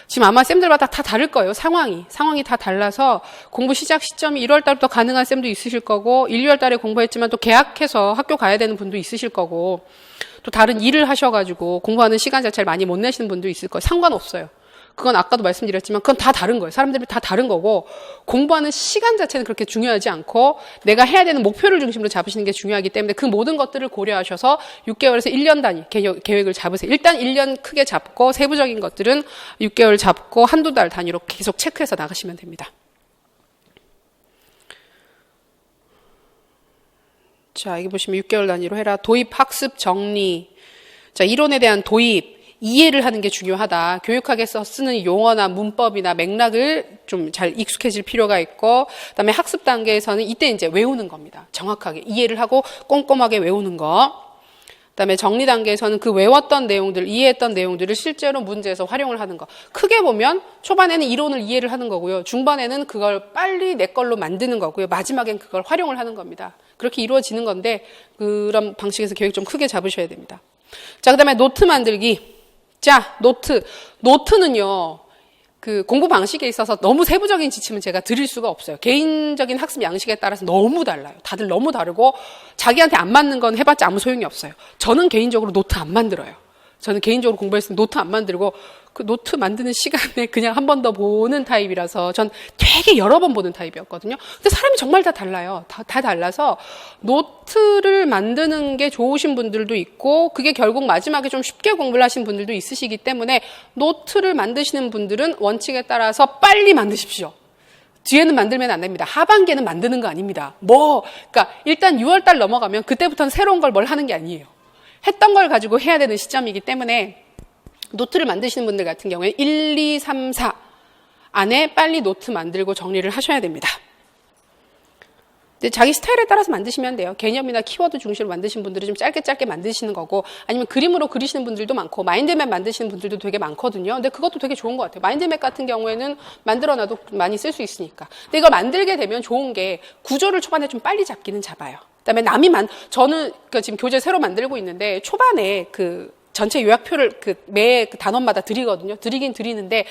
지금 아마 쌤들마다 다 다를 거예요. 상황이 다 달라서 공부 시작 시점이 1월 달부터 가능한 쌤도 있으실 거고 1, 2월 달에 공부했지만 또 개학해서 학교 가야 되는 분도 있으실 거고 또 다른 일을 하셔가지고 공부하는 시간 자체를 많이 못 내시는 분도 있을 거예요. 상관없어요. 그건 아까도 말씀드렸지만 그건 다 다른 거예요. 사람들이 다 다른 거고 공부하는 시간 자체는 그렇게 중요하지 않고 내가 해야 되는 목표를 중심으로 잡으시는 게 중요하기 때문에 그 모든 것들을 고려하셔서 6개월에서 1년 단위 계획을 잡으세요. 일단 1년 크게 잡고 세부적인 것들은 6개월 잡고 한두 달 단위로 계속 체크해서 나가시면 됩니다. 자, 여기 보시면 6개월 단위로 해라. 도입, 학습, 정리. 자, 이론에 대한 도입. 이해를 하는 게 중요하다. 교육학에서 쓰는 용어나 문법이나 맥락을 좀 잘 익숙해질 필요가 있고, 그다음에 학습 단계에서는 이때 이제 외우는 겁니다. 정확하게 이해를 하고 꼼꼼하게 외우는 거. 그다음에 정리 단계에서는 그 외웠던 내용들, 이해했던 내용들을 실제로 문제에서 활용을 하는 거. 크게 보면 초반에는 이론을 이해를 하는 거고요. 중반에는 그걸 빨리 내 걸로 만드는 거고요. 마지막엔 그걸 활용을 하는 겁니다. 그렇게 이루어지는 건데 그런 방식에서 계획 좀 크게 잡으셔야 됩니다. 자, 그다음에 노트 만들기. 자, 노트는요, 그 공부 방식에 있어서 너무 세부적인 지침은 제가 드릴 수가 없어요. 개인적인 학습 양식에 따라서 너무 달라요. 다들 너무 다르고 자기한테 안 맞는 건 해봤자 아무 소용이 없어요. 저는 개인적으로 노트 안 만들어요. 저는 개인적으로 공부했을 때 노트 안 만들고 그 노트 만드는 시간에 그냥 한 번 더 보는 타입이라서 전 되게 여러 번 보는 타입이었거든요. 근데 사람이 정말 다 달라요. 다 달라서 노트를 만드는 게 좋으신 분들도 있고 그게 결국 마지막에 좀 쉽게 공부를 하신 분들도 있으시기 때문에 노트를 만드시는 분들은 원칙에 따라서 빨리 만드십시오. 뒤에는 만들면 안 됩니다. 하반기에는 만드는 거 아닙니다. 그러니까 일단 6월 달 넘어가면 그때부터는 새로운 걸 뭘 하는 게 아니에요. 했던 걸 가지고 해야 되는 시점이기 때문에 노트를 만드시는 분들 같은 경우에 1, 2, 3, 4 안에 빨리 노트 만들고 정리를 하셔야 됩니다. 근데 자기 스타일에 따라서 만드시면 돼요. 개념이나 키워드 중심으로 만드신 분들은 좀 짧게 만드시는 거고 아니면 그림으로 그리시는 분들도 많고 마인드맵 만드시는 분들도 되게 많거든요. 근데 그것도 되게 좋은 것 같아요. 마인드맵 같은 경우에는 만들어놔도 많이 쓸 수 있으니까. 근데 이걸 만들게 되면 좋은 게 구조를 초반에 좀 빨리 잡기는 잡아요. 그다음에 저는 지금 교재 새로 만들고 있는데 초반에 그 전체 요약표를 매 단원마다 드리거든요. 드리긴 드리는데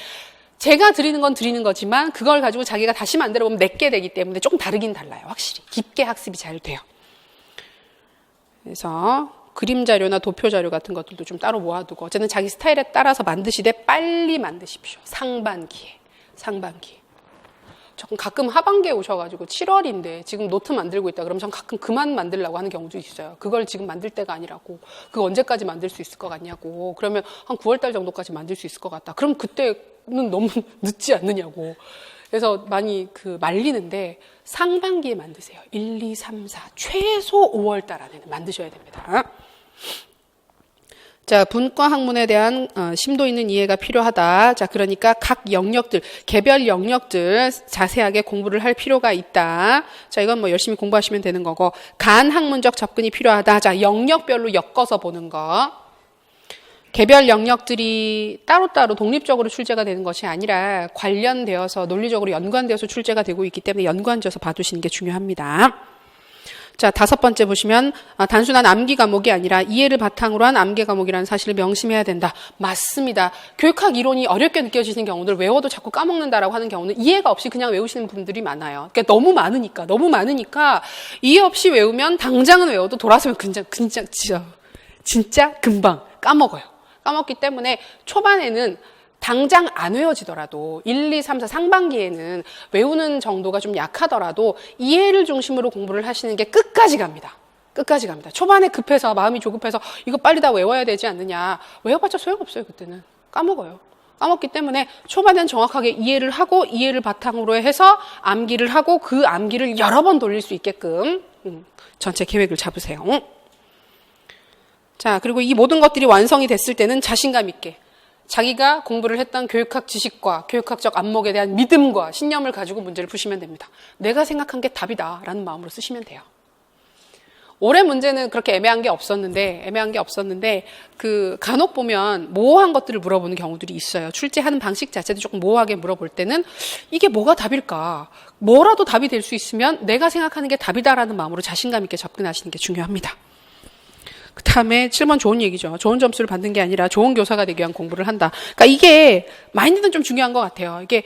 제가 드리는 건 드리는 거지만 그걸 가지고 자기가 다시 만들어 보면 내게 되기 때문에 조금 다르긴 달라요. 확실히 깊게 학습이 잘 돼요. 그래서 그림 자료나 도표 자료 같은 것들도 좀 따로 모아두고 어쨌든 자기 스타일에 따라서 만드시되 빨리 만드십시오. 상반기에. 조금 가끔 하반기에 오셔가지고 7월인데 지금 노트 만들고 있다 그러면 전 가끔 그만 만들려고 하는 경우도 있어요. 그걸 지금 만들 때가 아니라고. 그거 언제까지 만들 수 있을 것 같냐고. 그러면 한 9월달 정도까지 만들 수 있을 것 같다. 그럼 그때는 너무 늦지 않느냐고. 그래서 많이 말리는데 상반기에 만드세요. 1, 2, 3, 4 최소 5월달 안에는 만드셔야 됩니다. 자, 분과 학문에 대한 심도 있는 이해가 필요하다. 자, 그러니까 각 영역들, 개별 영역들 자세하게 공부를 할 필요가 있다. 자, 이건 뭐 열심히 공부하시면 되는 거고, 간학문적 접근이 필요하다. 자, 영역별로 엮어서 보는 거. 개별 영역들이 따로따로 독립적으로 출제가 되는 것이 아니라 관련되어서 논리적으로 연관되어서 출제가 되고 있기 때문에 연관져서 봐두시는 게 중요합니다. 자, 5번째 보시면 단순한 암기 과목이 아니라 이해를 바탕으로 한 암기 과목이라는 사실을 명심해야 된다. 맞습니다. 교육학 이론이 어렵게 느껴지시는 경우들, 외워도 자꾸 까먹는다라고 하는 경우는 이해가 없이 그냥 외우시는 분들이 많아요. 그러니까 너무 많으니까 이해 없이 외우면 당장은 외워도 돌아서면 진짜 금방 까먹어요. 까먹기 때문에 초반에는 당장 안 외워지더라도 1, 2, 3, 4 상반기에는 외우는 정도가 좀 약하더라도 이해를 중심으로 공부를 하시는 게 끝까지 갑니다. 초반에 급해서 마음이 조급해서 이거 빨리 다 외워야 되지 않느냐. 외워봤자 소용없어요. 그때는. 까먹어요. 까먹기 때문에 초반엔 정확하게 이해를 하고 이해를 바탕으로 해서 암기를 하고 그 암기를 여러 번 돌릴 수 있게끔 전체 계획을 잡으세요. 자, 그리고 이 모든 것들이 완성이 됐을 때는 자신감 있게 자기가 공부를 했던 교육학 지식과 교육학적 안목에 대한 믿음과 신념을 가지고 문제를 푸시면 됩니다. 내가 생각한 게 답이다 라는 마음으로 쓰시면 돼요. 올해 문제는 그렇게 애매한 게 없었는데 그 간혹 보면 모호한 것들을 물어보는 경우들이 있어요. 출제하는 방식 자체도 조금 모호하게 물어볼 때는 이게 뭐가 답일까? 뭐라도 답이 될 수 있으면 내가 생각하는 게 답이다라는 마음으로 자신감 있게 접근하시는 게 중요합니다. 그 다음에 7번 좋은 얘기죠. 좋은 점수를 받는 게 아니라 좋은 교사가 되기 위한 공부를 한다. 그러니까 이게 마인드는 좀 중요한 것 같아요. 이게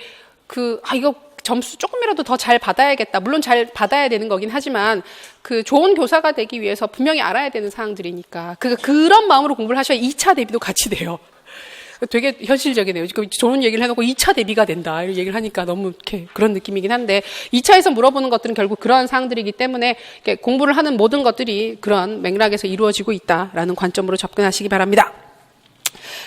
이거 점수 조금이라도 더 잘 받아야겠다. 물론 잘 받아야 되는 거긴 하지만 그 좋은 교사가 되기 위해서 분명히 알아야 되는 사항들이니까 그런 마음으로 공부를 하셔야 2차 대비도 같이 돼요. 되게 현실적이네요. 좋은 얘기를 해놓고 2차 대비가 된다. 이런 얘기를 하니까 너무 이렇게 그런 느낌이긴 한데 2차에서 물어보는 것들은 결국 그러한 사항들이기 때문에 공부를 하는 모든 것들이 그런 맥락에서 이루어지고 있다라는 관점으로 접근하시기 바랍니다.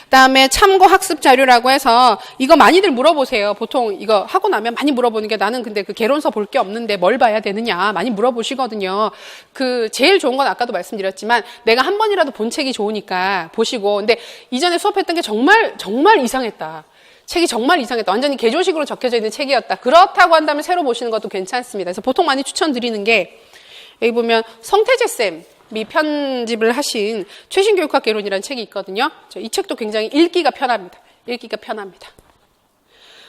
그다음에 참고 학습 자료라고 해서 이거 많이들 물어보세요. 보통 이거 하고 나면 많이 물어보는 게 나는 근데 그 개론서 볼 게 없는데 뭘 봐야 되느냐 많이 물어보시거든요. 제일 좋은 건 아까도 말씀드렸지만 내가 한 번이라도 본 책이 좋으니까 보시고 근데 이전에 수업했던 게 정말 이상했다. 책이 정말 이상했다. 완전히 개조식으로 적혀져 있는 책이었다. 그렇다고 한다면 새로 보시는 것도 괜찮습니다. 그래서 보통 많이 추천드리는 게 여기 보면 성태재 쌤이 편집을 하신 최신 교육학 개론이라는 책이 있거든요. 이 책도 굉장히 읽기가 편합니다.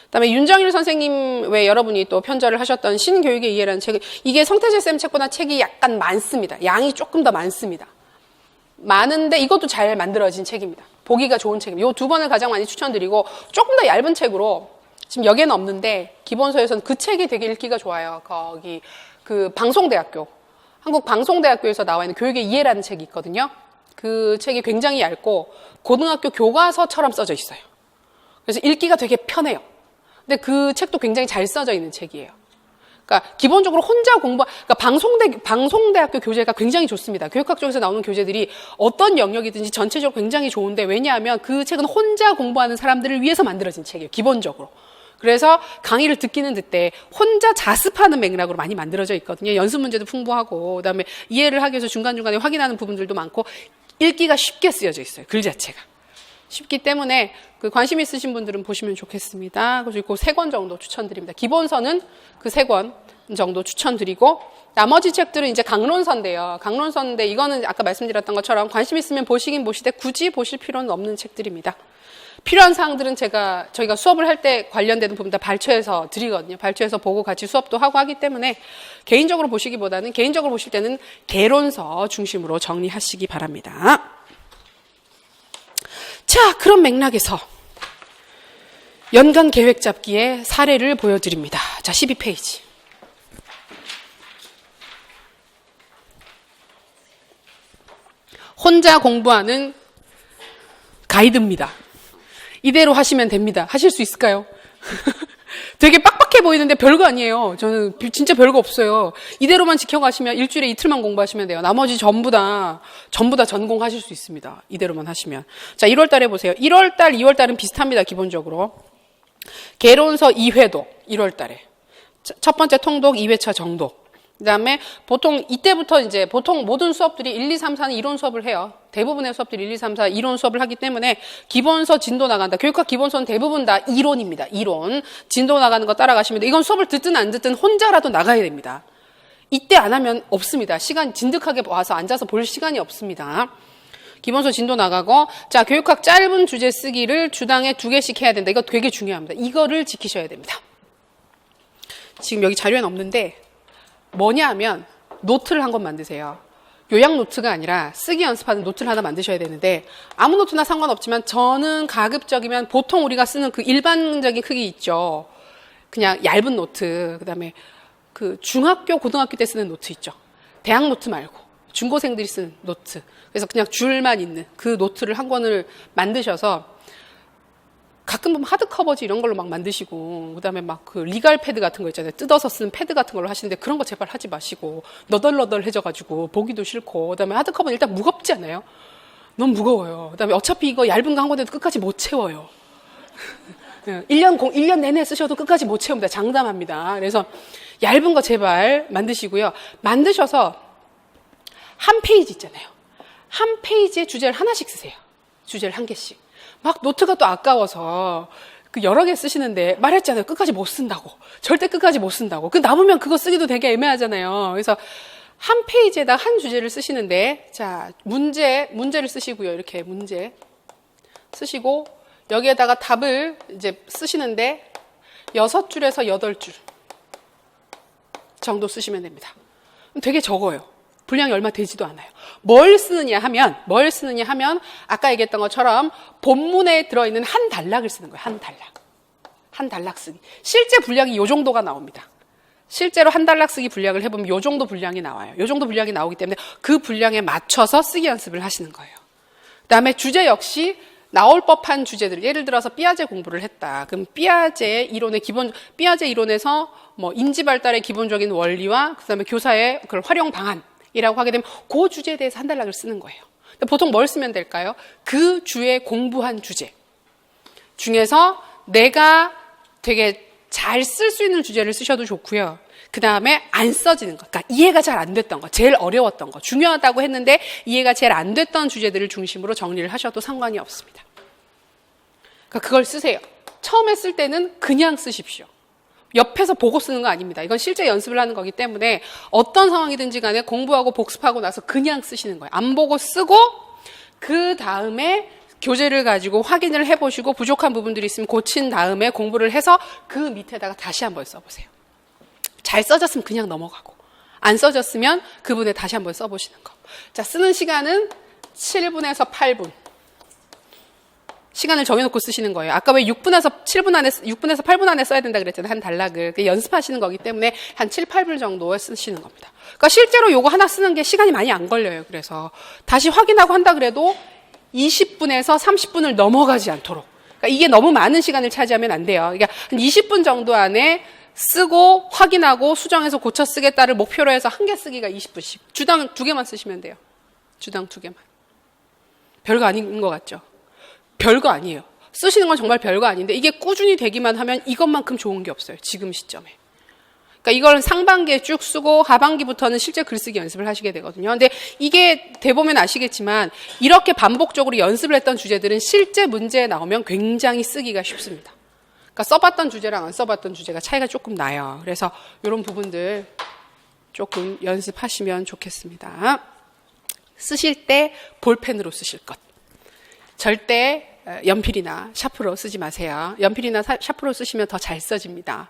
그다음에 윤정일 선생님 외 여러분이 또 편절을 하셨던 신교육의 이해라는 책은 이게 성태재 쌤 책보다 책이 약간 많습니다. 양이 조금 더 많습니다. 많은데 이것도 잘 만들어진 책입니다. 보기가 좋은 책입니다. 이 두 권을 가장 많이 추천드리고 조금 더 얇은 책으로 지금 여기에는 없는데 기본서에서는 그 책이 되게 읽기가 좋아요. 거기 한국방송대학교에서 나와 있는 교육의 이해라는 책이 있거든요. 그 책이 굉장히 얇고 고등학교 교과서처럼 써져 있어요. 그래서 읽기가 되게 편해요. 근데 그 책도 굉장히 잘 써져 있는 책이에요. 그러니까 기본적으로 혼자 그러니까 방송대학교 교재가 굉장히 좋습니다. 교육학 쪽에서 나오는 교재들이 어떤 영역이든지 전체적으로 굉장히 좋은데 왜냐하면 그 책은 혼자 공부하는 사람들을 위해서 만들어진 책이에요. 기본적으로. 그래서 강의를 듣기는 듣되 혼자 자습하는 맥락으로 많이 만들어져 있거든요. 연습 문제도 풍부하고 그다음에 이해를 하기 위해서 중간중간에 확인하는 부분들도 많고 읽기가 쉽게 쓰여져 있어요. 글 자체가. 쉽기 때문에 관심 있으신 분들은 보시면 좋겠습니다. 그리고 3권 정도 추천드립니다. 기본서는 그 3권 정도 추천드리고 나머지 책들은 이제 강론서인데요. 강론서인데 이거는 아까 말씀드렸던 것처럼 관심 있으면 보시긴 보시되 굳이 보실 필요는 없는 책들입니다. 필요한 사항들은 저희가 수업을 할 때 관련되는 부분 다 발췌해서 드리거든요. 발췌해서 보고 같이 수업도 하고 하기 때문에 개인적으로 보실 때는 개론서 중심으로 정리하시기 바랍니다. 자, 그런 맥락에서 연간 계획 잡기의 사례를 보여드립니다. 자, 12페이지. 혼자 공부하는 가이드입니다. 이대로 하시면 됩니다. 하실 수 있을까요? 되게 빡빡해 보이는데 별거 아니에요. 저는 진짜 별거 없어요. 이대로만 지켜가시면 일주일에 이틀만 공부하시면 돼요. 나머지 전부 다 전공하실 수 있습니다. 이대로만 하시면. 자, 1월 달에 보세요. 1월 달, 2월 달은 비슷합니다. 기본적으로. 개론서 2회독 1월 달에. 첫 번째 통독 2회차 정독. 그다음에 보통 이때부터 이제 보통 모든 수업들이 1, 2, 3, 4는 이론 수업을 해요. 대부분의 수업들이 1, 2, 3, 4 이론 수업을 하기 때문에 기본서 진도 나간다. 교육학 기본서는 대부분 다 이론입니다. 이론. 진도 나가는 거 따라가시면 돼요. 이건 수업을 듣든 안 듣든 혼자라도 나가야 됩니다. 이때 안 하면 없습니다. 시간 진득하게 와서 앉아서 볼 시간이 없습니다. 기본서 진도 나가고, 자, 교육학 짧은 주제 쓰기를 주당에 2개씩 해야 된다. 이거 되게 중요합니다. 이거를 지키셔야 됩니다. 지금 여기 자료에는 없는데 뭐냐 하면 노트를 한 권 만드세요. 요약 노트가 아니라 쓰기 연습하는 노트를 하나 만드셔야 되는데 아무 노트나 상관없지만 저는 가급적이면 보통 우리가 쓰는 그 일반적인 크기 있죠. 그냥 얇은 노트, 그다음에 그 중학교, 고등학교 때 쓰는 노트 있죠. 대학 노트 말고 중고생들이 쓰는 노트. 그래서 그냥 줄만 있는 그 노트를 한 권을 만드셔서 가끔 보면 하드커버지 이런 걸로 막 만드시고, 그 다음에 막 그 리갈 패드 같은 거 있잖아요. 뜯어서 쓰는 패드 같은 걸로 하시는데 그런 거 제발 하지 마시고, 너덜너덜해져가지고 보기도 싫고, 그 다음에 하드커버는 일단 무겁지 않아요? 너무 무거워요. 그 다음에 어차피 이거 얇은 거 한 권에도 끝까지 못 채워요. 1년 내내 쓰셔도 끝까지 못 채웁니다. 장담합니다. 그래서 얇은 거 제발 만드시고요. 만드셔서 한 페이지 있잖아요. 한 페이지에 주제를 하나씩 쓰세요. 주제를 한 개씩. 막 노트가 또 아까워서 그 여러 개 쓰시는데 말했잖아요. 끝까지 못 쓴다고. 절대 끝까지 못 쓴다고. 그 남으면 그거 쓰기도 되게 애매하잖아요. 그래서 한 페이지에다 한 주제를 쓰시는데, 자, 문제를 쓰시고요. 이렇게 문제 쓰시고 여기에다가 답을 이제 쓰시는데 6줄에서 8줄 정도 쓰시면 됩니다. 되게 적어요. 분량이 얼마 되지도 않아요. 뭘 쓰느냐 하면 아까 얘기했던 것처럼 본문에 들어있는 한 단락을 쓰는 거예요. 한 단락 쓰기. 실제 분량이 이 정도가 나옵니다. 실제로 한 단락 쓰기 분량을 해보면 이 정도 분량이 나와요. 이 정도 분량이 나오기 때문에 그 분량에 맞춰서 쓰기 연습을 하시는 거예요. 그다음에 주제 역시 나올 법한 주제들, 예를 들어서 삐아제 공부를 했다. 그럼 삐아제 이론에서 뭐 인지 발달의 기본적인 원리와 그다음에 교사의 그런 활용 방안이라고 하게 되면 그 주제에 대해서 한 단락을 쓰는 거예요. 근데 보통 뭘 쓰면 될까요? 그 주에 공부한 주제 중에서 내가 되게 잘 쓸 수 있는 주제를 쓰셔도 좋고요. 그 다음에 안 써지는 것, 그러니까 이해가 잘 안 됐던 것, 제일 어려웠던 것, 중요하다고 했는데 이해가 제일 안 됐던 주제들을 중심으로 정리를 하셔도 상관이 없습니다. 그러니까 그걸 쓰세요. 처음에 쓸 때는 그냥 쓰십시오. 옆에서 보고 쓰는 거 아닙니다. 이건 실제 연습을 하는 거기 때문에 어떤 상황이든지 간에 공부하고 복습하고 나서 그냥 쓰시는 거예요. 안 보고 쓰고 그 다음에 교재를 가지고 확인을 해보시고 부족한 부분들이 있으면 고친 다음에 공부를 해서 그 밑에다가 다시 한번 써보세요. 잘 써졌으면 그냥 넘어가고 안 써졌으면 그 부분에 다시 한번 써보시는 거. 자, 쓰는 시간은 7분에서 8분. 시간을 정해놓고 쓰시는 거예요. 아까 왜 6분에서 8분 안에 써야 된다 그랬잖아요. 한 단락을. 연습하시는 거기 때문에 한 7, 8분 정도에 쓰시는 겁니다. 그러니까 실제로 요거 하나 쓰는 게 시간이 많이 안 걸려요. 그래서 다시 확인하고 한다 그래도 20분에서 30분을 넘어가지 않도록. 그러니까 이게 너무 많은 시간을 차지하면 안 돼요. 그러니까 한 20분 정도 안에 쓰고 확인하고 수정해서 고쳐 쓰겠다를 목표로 해서 한 개 쓰기가 20분씩. 주당 2개만 쓰시면 돼요. 주당 2개만. 별거 아닌 것 같죠? 별거 아니에요. 쓰시는 건 정말 별거 아닌데 이게 꾸준히 되기만 하면 이것만큼 좋은 게 없어요. 지금 시점에. 그러니까 이걸 상반기에 쭉 쓰고 하반기부터는 실제 글쓰기 연습을 하시게 되거든요. 근데 이게 대보면 아시겠지만 이렇게 반복적으로 연습을 했던 주제들은 실제 문제에 나오면 굉장히 쓰기가 쉽습니다. 그러니까 써봤던 주제랑 안 써봤던 주제가 차이가 조금 나요. 그래서 이런 부분들 조금 연습하시면 좋겠습니다. 쓰실 때 볼펜으로 쓰실 것. 절대 연필이나 샤프로 쓰지 마세요. 연필이나 샤프로 쓰시면 더 잘 써집니다.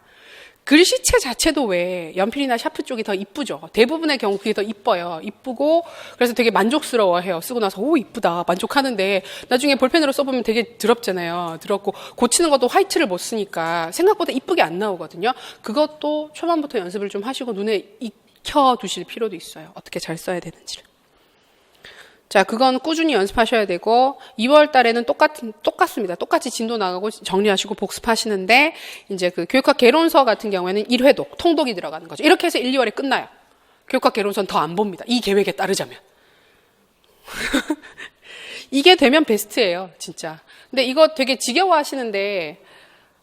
글씨체 자체도 왜 연필이나 샤프 쪽이 더 이쁘죠. 대부분의 경우 그게 더 이뻐요. 이쁘고 그래서 되게 만족스러워해요. 쓰고 나서 오 이쁘다 만족하는데 나중에 볼펜으로 써보면 되게 더럽잖아요. 더럽고 고치는 것도 화이트를 못 쓰니까 생각보다 이쁘게 안 나오거든요. 그것도 초반부터 연습을 좀 하시고 눈에 익혀두실 필요도 있어요. 어떻게 잘 써야 되는지를. 자, 그건 꾸준히 연습하셔야 되고 2월 달에는 똑같습니다. 똑같이 진도 나가고 정리하시고 복습하시는데 이제 그 교육학 개론서 같은 경우에는 1회독, 통독이 들어가는 거죠. 이렇게 해서 1, 2월에 끝나요. 교육학 개론서는 더 안 봅니다. 이 계획에 따르자면. 이게 되면 베스트예요, 진짜. 근데 이거 되게 지겨워하시는데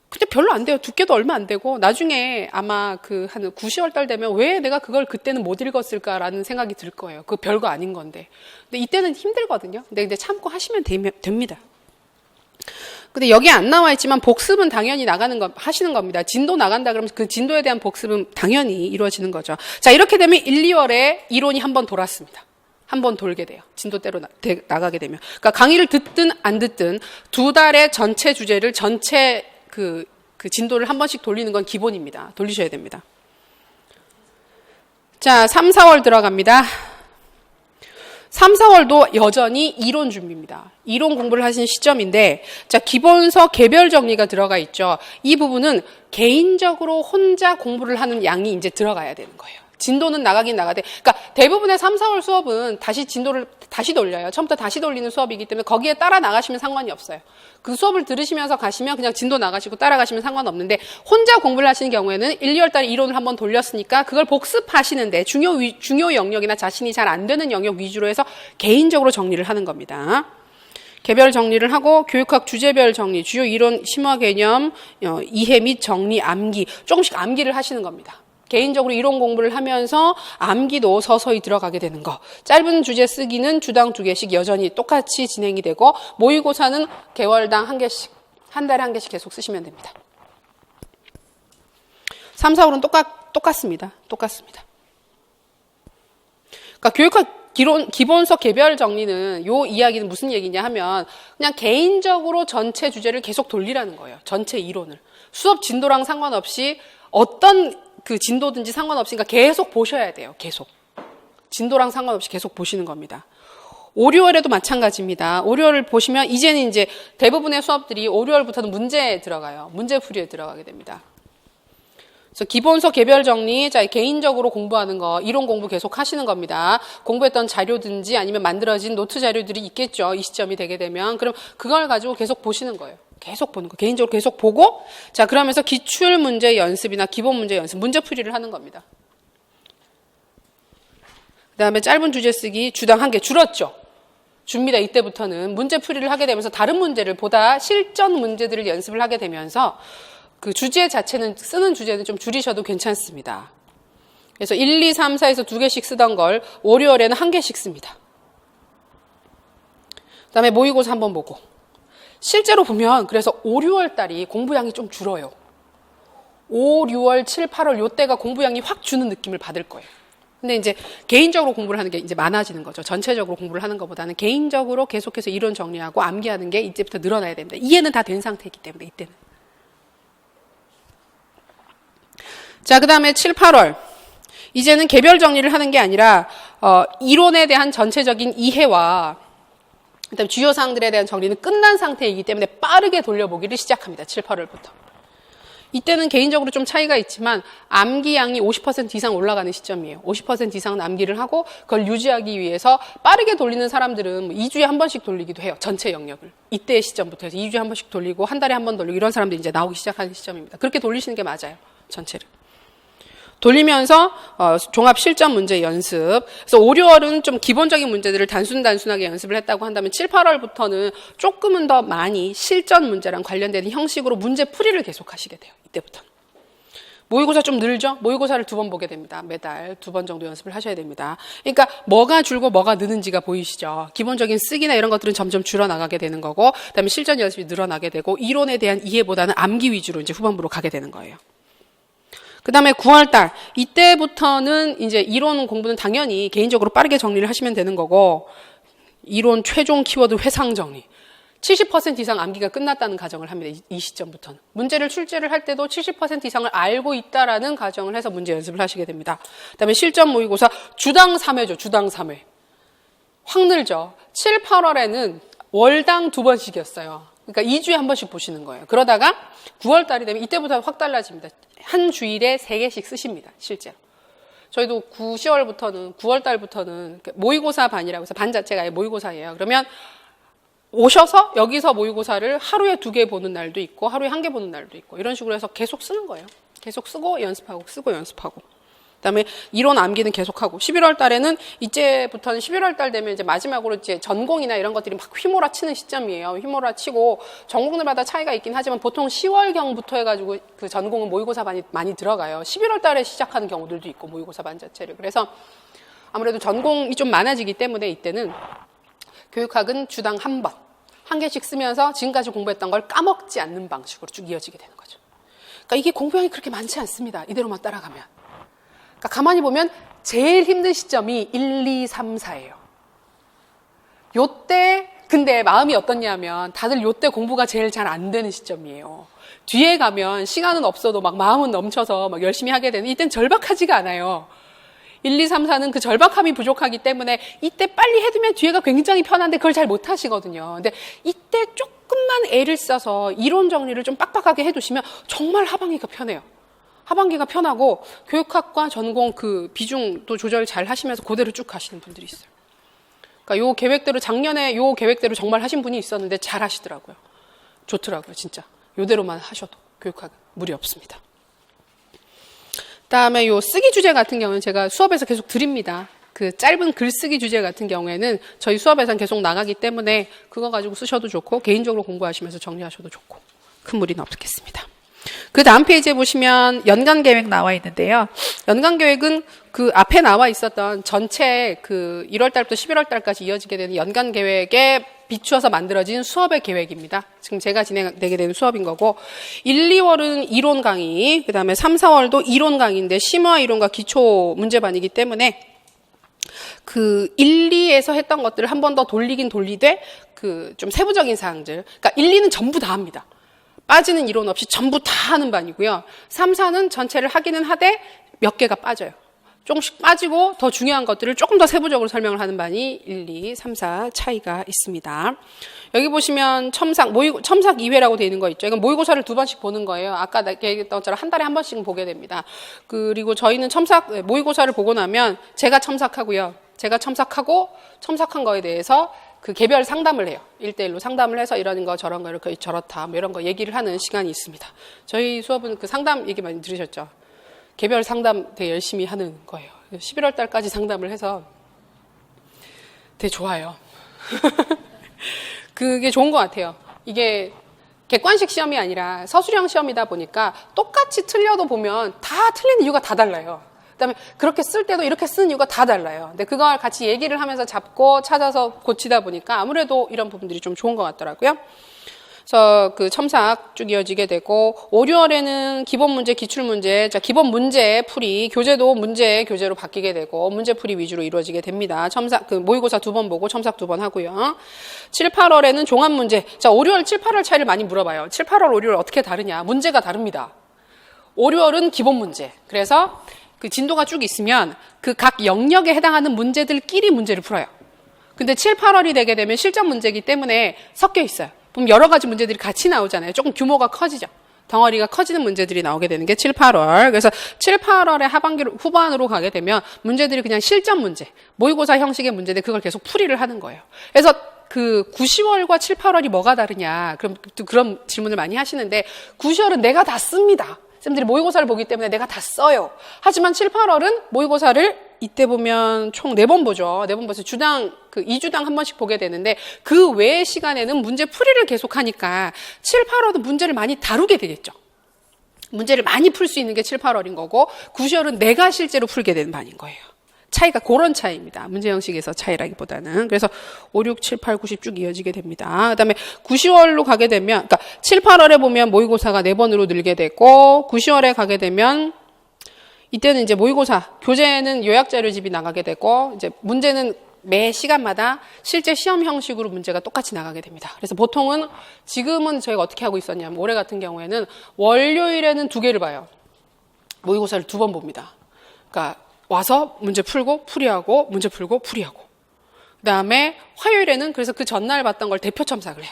근데 별로 안 돼요. 두께도 얼마 안 되고 나중에 아마 그 한 9, 10월 달 되면 왜 내가 그걸 그때는 못 읽었을까라는 생각이 들 거예요. 그 별거 아닌 건데. 근데 이때는 힘들거든요. 근데 참고 하시면 됩니다. 근데 여기 안 나와 있지만 복습은 당연히 하시는 겁니다. 진도 나간다 그러면 그 진도에 대한 복습은 당연히 이루어지는 거죠. 자, 이렇게 되면 1, 2월에 이론이 한번 돌았습니다. 한번 돌게 돼요. 진도대로 나가게 되면. 그러니까 강의를 듣든 안 듣든 두 달의 전체 주제를 전체 그 진도를 한 번씩 돌리는 건 기본입니다. 돌리셔야 됩니다. 자, 3, 4월 들어갑니다. 3, 4월도 여전히 이론 준비입니다. 이론 공부를 하시는 시점인데, 자, 기본서 개별 정리가 들어가 있죠. 이 부분은 개인적으로 혼자 공부를 하는 양이 이제 들어가야 되는 거예요. 진도는 나가긴 나가되, 그러니까 대부분의 3, 4월 수업은 다시 진도를 다시 돌려요. 처음부터 다시 돌리는 수업이기 때문에 거기에 따라 나가시면 상관이 없어요. 그 수업을 들으시면서 가시면 그냥 진도 나가시고 따라가시면 상관없는데, 혼자 공부를 하시는 경우에는 1, 2월 달에 이론을 한번 돌렸으니까 그걸 복습하시는데 중요 영역이나 자신이 잘 안 되는 영역 위주로 해서 개인적으로 정리를 하는 겁니다. 개별 정리를 하고 교육학 주제별 정리, 주요 이론, 심화 개념, 이해 및 정리, 암기, 조금씩 암기를 하시는 겁니다. 개인적으로 이론 공부를 하면서 암기도 서서히 들어가게 되는 거. 짧은 주제 쓰기는 주당 2개씩 여전히 똑같이 진행이 되고, 모의고사는 개월당 1개씩, 한 달에 1개씩 계속 쓰시면 됩니다. 3, 4월은 똑같습니다. 그러니까 교육학 기본서 개별 정리는 요 이야기는 무슨 얘기냐 하면 그냥 개인적으로 전체 주제를 계속 돌리라는 거예요. 전체 이론을. 수업 진도랑 상관없이 어떤 그 진도든지 상관없으니까 계속 보셔야 돼요. 계속. 진도랑 상관없이 계속 보시는 겁니다. 5, 6월에도 마찬가지입니다. 5, 6월을 보시면 이제는 이제 대부분의 수업들이 5, 6월부터는 문제에 들어가요. 문제풀이에 들어가게 됩니다. 그래서 기본서 개별 정리, 자, 개인적으로 공부하는 거, 이론 공부 계속 하시는 겁니다. 공부했던 자료든지 아니면 만들어진 노트 자료들이 있겠죠. 이 시점이 되게 되면. 그럼 그걸 가지고 계속 보시는 거예요. 계속 보는 거. 개인적으로 계속 보고, 자, 그러면서 기출 문제 연습이나 기본 문제 연습, 문제풀이를 하는 겁니다. 그 다음에 짧은 주제 쓰기, 주당 1개 줄었죠. 줍니다. 이때부터는 문제풀이를 하게 되면서 다른 문제를 보다 실전 문제들을 연습을 하게 되면서 그 주제 자체는, 쓰는 주제는 좀 줄이셔도 괜찮습니다. 그래서 1, 2, 3, 4에서 2개씩 쓰던 걸 5, 6월에는 1개씩 씁니다. 그 다음에 모의고사 한번 보고. 실제로 보면 그래서 5, 6월 달이 공부량이 좀 줄어요. 5, 6월, 7, 8월 요때가 공부량이 확 주는 느낌을 받을 거예요. 근데 이제 개인적으로 공부를 하는 게 이제 많아지는 거죠. 전체적으로 공부를 하는 것보다는 개인적으로 계속해서 이론 정리하고 암기하는 게 이제부터 늘어나야 됩니다. 이해는 다 된 상태이기 때문에 이때는. 자, 그 다음에 7, 8월. 이제는 개별 정리를 하는 게 아니라 이론에 대한 전체적인 이해와 그다음에 주요 사항들에 대한 정리는 끝난 상태이기 때문에 빠르게 돌려보기를 시작합니다. 7, 8월부터. 이때는 개인적으로 좀 차이가 있지만 암기량이 50% 이상 올라가는 시점이에요. 50% 이상은 암기를 하고 그걸 유지하기 위해서 빠르게 돌리는 사람들은 2주에 한 번씩 돌리기도 해요. 전체 영역을. 이때의 시점부터 해서 2주에 한 번씩 돌리고 한 달에 한 번 돌리고 이런 사람들이 이제 나오기 시작하는 시점입니다. 그렇게 돌리시는 게 맞아요. 전체를. 돌리면서 종합 실전 문제 연습. 그래서 5, 6월은 좀 기본적인 문제들을 단순하게 연습을 했다고 한다면 7, 8월부터는 조금은 더 많이 실전 문제랑 관련되는 형식으로 문제 풀이를 계속 하시게 돼요. 이때부터는. 모의고사 좀 늘죠? 모의고사를 2번 보게 됩니다. 매달 2번 정도 연습을 하셔야 됩니다. 그러니까 뭐가 줄고 뭐가 느는지가 보이시죠? 기본적인 쓰기나 이런 것들은 점점 줄어나가게 되는 거고, 그다음에 실전 연습이 늘어나게 되고, 이론에 대한 이해보다는 암기 위주로 이제 후반부로 가게 되는 거예요. 그 다음에 9월달, 이때부터는 이제 이론 공부는 당연히 개인적으로 빠르게 정리를 하시면 되는 거고, 이론 최종 키워드 회상 정리. 70% 이상 암기가 끝났다는 가정을 합니다. 이 시점부터는. 문제를 출제를 할 때도 70% 이상을 알고 있다라는 가정을 해서 문제 연습을 하시게 됩니다. 그 다음에 실전 모의고사, 주당 3회죠. 주당 3회. 확 늘죠. 7, 8월에는 월당 2번씩이었어요. 그러니까 2주에 한 번씩 보시는 거예요. 그러다가 9월 달이 되면 이때부터 확 달라집니다. 한 주일에 3개씩 쓰십니다. 실제로. 저희도 9월 달부터는 모의고사 반이라고 해서 반 자체가 모의고사예요. 그러면 오셔서 여기서 모의고사를 하루에 2개 보는 날도 있고 하루에 1개 보는 날도 있고 이런 식으로 해서 계속 쓰는 거예요. 계속 쓰고 연습하고 쓰고 연습하고. 그다음에 이론 암기는 계속하고 11월 달에는 이제부터는 11월 달 되면 이제 마지막으로 이제 전공이나 이런 것들이 막 휘몰아치는 시점이에요. 휘몰아치고 전공들마다 차이가 있긴 하지만 보통 10월경부터 해가지고 그 전공은 모의고사 많이 들어가요. 11월 달에 시작하는 경우들도 있고 모의고사반 자체를. 그래서 아무래도 전공이 좀 많아지기 때문에 이때는 교육학은 주당 한 번, 한 개씩 쓰면서 지금까지 공부했던 걸 까먹지 않는 방식으로 쭉 이어지게 되는 거죠. 그러니까 이게 공부량이 그렇게 많지 않습니다. 이대로만 따라가면. 그러니까 가만히 보면 제일 힘든 시점이 1, 2, 3, 4예요. 요때 근데 마음이 어떻냐면 다들 요때 공부가 제일 잘 안 되는 시점이에요. 뒤에 가면 시간은 없어도 막 마음은 넘쳐서 막 열심히 하게 되는 이땐 절박하지가 않아요. 1, 2, 3, 4는 그 절박함이 부족하기 때문에 이때 빨리 해두면 뒤에가 굉장히 편한데 그걸 잘 못하시거든요. 근데 이때 조금만 애를 써서 이론 정리를 좀 빡빡하게 해두시면 정말 하반기가 편해요. 하반기가 편하고 교육학과 전공 그 비중도 조절 잘 하시면서 그대로 쭉 가시는 분들이 있어요. 그러니까 요 계획대로 작년에 요 계획대로 정말 하신 분이 있었는데 잘 하시더라고요. 좋더라고요, 진짜. 요대로만 하셔도 교육학은 무리 없습니다. 그다음에 요 쓰기 주제 같은 경우는 제가 수업에서 계속 드립니다. 그 짧은 글쓰기 주제 같은 경우에는 저희 수업에서는 계속 나가기 때문에 그거 가지고 쓰셔도 좋고 개인적으로 공부하시면서 정리하셔도 좋고 큰 무리는 없겠습니다. 그 다음 페이지에 보시면 연간 계획 나와 있는데요. 연간 계획은 그 앞에 나와 있었던 전체 그 1월 달부터 11월 달까지 이어지게 되는 연간 계획에 비추어서 만들어진 수업의 계획입니다. 지금 제가 진행되게 되는 수업인 거고 1, 2월은 이론 강의, 그 다음에 3, 4월도 이론 강의인데 심화 이론과 기초 문제반이기 때문에 그 1, 2에서 했던 것들을 한 번 더 돌리긴 돌리되 그 좀 세부적인 사항들, 그러니까 1, 2는 전부 다 합니다. 빠지는 이론 없이 전부 다 하는 반이고요. 3, 4는 전체를 하기는 하되 몇 개가 빠져요. 조금씩 빠지고 더 중요한 것들을 조금 더 세부적으로 설명을 하는 반이 1, 2, 3, 4 차이가 있습니다. 여기 보시면 첨삭 2회라고 되어 있는 거 있죠. 이건 모의고사를 2번씩 보는 거예요. 아까 얘기했던 것처럼 한 달에 한 번씩은 보게 됩니다. 그리고 저희는 모의고사를 보고 나면 제가 첨삭하고요. 제가 첨삭하고 첨삭한 거에 대해서 그 개별 상담을 해요. 1대1로 상담을 해서 이런 거 저런 거 이렇게 저렇다 뭐 이런 거 얘기를 하는 시간이 있습니다. 저희 수업은 그 상담 얘기 많이 들으셨죠? 개별 상담 되게 열심히 하는 거예요. 11월 달까지 상담을 해서 되게 좋아요. 그게 좋은 것 같아요. 이게 객관식 시험이 아니라 서술형 시험이다 보니까 똑같이 틀려도 보면 다 틀린 이유가 다 달라요. 그다음에 그렇게 쓸 때도 이렇게 쓰는 이유가 다 달라요. 근데 그걸 같이 얘기를 하면서 잡고 찾아서 고치다 보니까 아무래도 이런 부분들이 좀 좋은 것 같더라고요. 그래서 그 첨삭 쭉 이어지게 되고 5, 6월에는 기본 문제, 기출 문제, 자 기본 문제 풀이, 교재도 문제 교재로 바뀌게 되고 문제 풀이 위주로 이루어지게 됩니다. 첨삭 그 모의고사 2번 보고 첨삭 2번 하고요. 7, 8월에는 종합 문제. 자 5, 6월, 7, 8월 차이를 많이 물어봐요. 7, 8월, 5, 6월 어떻게 다르냐? 문제가 다릅니다. 5, 6월은 기본 문제. 그래서 그 진도가 쭉 있으면 그 각 영역에 해당하는 문제들끼리 문제를 풀어요. 근데 7, 8월이 되게 되면 실전 문제이기 때문에 섞여 있어요. 그럼 여러 가지 문제들이 같이 나오잖아요. 조금 규모가 커지죠. 덩어리가 커지는 문제들이 나오게 되는 게 7, 8월. 그래서 7, 8월에 후반으로 가게 되면 문제들이 그냥 실전 문제, 모의고사 형식의 문제인데 그걸 계속 풀이를 하는 거예요. 그래서 그 9, 10월과 7, 8월이 뭐가 다르냐. 그런 질문을 많이 하시는데 9, 10월은 내가 다 씁니다. 쌤들이 모의고사를 보기 때문에 내가 다 써요. 하지만 7, 8월은 모의고사를 이때 보면 총 4번 보죠. 4번 봐서 주당, 2주당 한 번씩 보게 되는데 그 외의 시간에는 문제 풀이를 계속 하니까 7, 8월은 문제를 많이 다루게 되겠죠. 문제를 많이 풀 수 있는 게 7, 8월인 거고 9, 10월은 내가 실제로 풀게 되는 반인 거예요. 차이가 그런 차이입니다. 문제 형식에서 차이라기보다는. 그래서 5, 6, 7, 8, 90 쭉 이어지게 됩니다. 그 다음에 9, 10월로 가게 되면, 그러니까 7, 8월에 보면 모의고사가 4번으로 늘게 되고 9, 10월에 가게 되면 이때는 이제 모의고사, 교재는 요약자료집이 나가게 되고 이제 문제는 매 시간마다 실제 시험 형식으로 문제가 똑같이 나가게 됩니다. 그래서 보통은 지금은 저희가 어떻게 하고 있었냐면 올해 같은 경우에는 월요일에는 2개를 봐요. 모의고사를 2번 봅니다. 그러니까 와서 문제 풀고 풀이하고 문제 풀고 풀이하고 그다음에 화요일에는 그래서 그 전날 봤던 걸 대표 첨삭을 해요.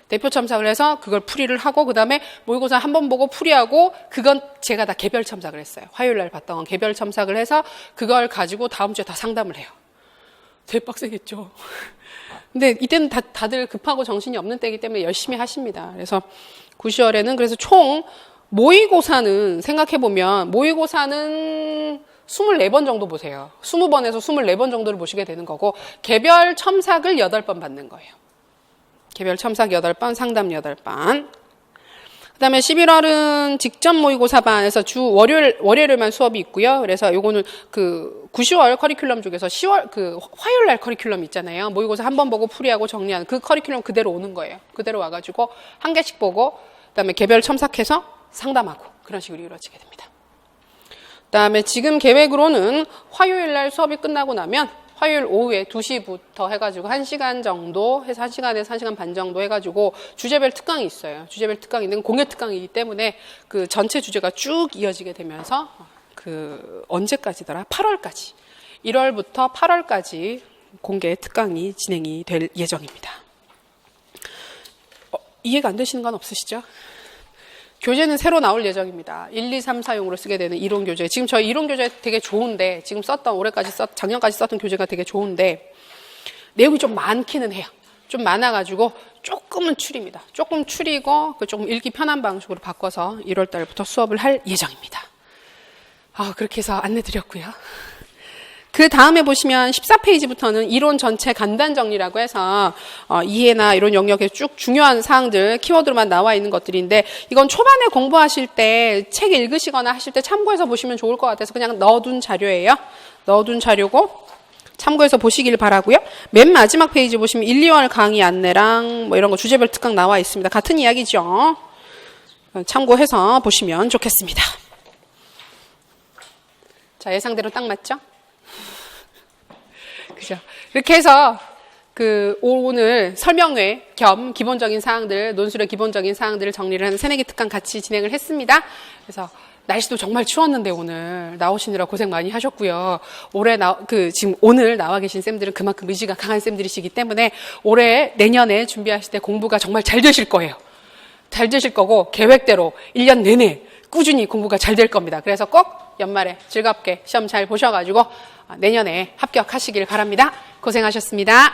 대표 첨삭을 해서 그걸 풀이를 하고 그다음에 모의고사 한 번 보고 풀이하고 그건 제가 다 개별 첨삭을 했어요. 화요일 날 봤던 건 개별 첨삭을 해서 그걸 가지고 다음 주에 다 상담을 해요. 되게 빡세겠죠. 근데 이때는 다들 급하고 정신이 없는 때이기 때문에 열심히 하십니다. 그래서 9, 10월에는 그래서 총 모의고사는 생각해보면 모의고사는 24번 정도 보세요. 20번에서 24번 정도를 보시게 되는 거고, 개별 첨삭을 8번 받는 거예요. 개별 첨삭 8번, 상담 8번. 그 다음에 11월은 직접 모의고사반에서 주 월요일만 수업이 있고요. 그래서 요거는 9, 10월 커리큘럼 중에서 10월, 화요일 날 커리큘럼 있잖아요. 모의고사 한 번 보고 풀이하고 정리하는 그 커리큘럼 그대로 오는 거예요. 그대로 와가지고 한 개씩 보고, 그 다음에 개별 첨삭해서 상담하고, 그런 식으로 이루어지게 됩니다. 그 다음에 지금 계획으로는 화요일 날 수업이 끝나고 나면 화요일 오후에 2시부터 해가지고 1시간 정도 해서 1시간에서 1시간 반 정도 해가지고 주제별 특강이 있어요. 주제별 특강이 있는 공개 특강이기 때문에 그 전체 주제가 쭉 이어지게 되면서 언제까지더라? 8월까지. 1월부터 8월까지 공개 특강이 진행이 될 예정입니다. 이해가 안 되시는 건 없으시죠? 교재는 새로 나올 예정입니다. 1, 2, 3, 4용으로 쓰게 되는 이론 교재. 지금 저희 이론 교재 되게 좋은데, 지금 작년까지 썼던 교재가 되게 좋은데, 내용이 좀 많기는 해요. 좀 많아가지고, 조금은 추립니다. 조금 추리고, 조금 읽기 편한 방식으로 바꿔서 1월 달부터 수업을 할 예정입니다. 그렇게 해서 안내드렸고요. 그 다음에 보시면 14페이지부터는 이론 전체 간단 정리라고 해서 이해나 이론 영역에 쭉 중요한 사항들, 키워드로만 나와 있는 것들인데 이건 초반에 공부하실 때 책 읽으시거나 하실 때 참고해서 보시면 좋을 것 같아서 그냥 넣어둔 자료예요. 넣어둔 자료고 참고해서 보시길 바라고요. 맨 마지막 페이지 보시면 1, 2월 강의 안내랑 뭐 이런 거 주제별 특강 나와 있습니다. 같은 이야기죠. 참고해서 보시면 좋겠습니다. 자, 예상대로 딱 맞죠? 그죠? 이렇게 해서 오늘 설명회 겸 기본적인 사항들, 논술의 기본적인 사항들을 정리를 하는 새내기 특강 같이 진행을 했습니다. 그래서 날씨도 정말 추웠는데 오늘 나오시느라 고생 많이 하셨고요. 지금 오늘 나와 계신 쌤들은 그만큼 의지가 강한 쌤들이시기 때문에 내년에 준비하실 때 공부가 정말 잘 되실 거예요. 잘 되실 거고 계획대로 1년 내내 꾸준히 공부가 잘 될 겁니다. 그래서 꼭 연말에 즐겁게 시험 잘 보셔가지고 내년에 합격하시길 바랍니다. 고생하셨습니다.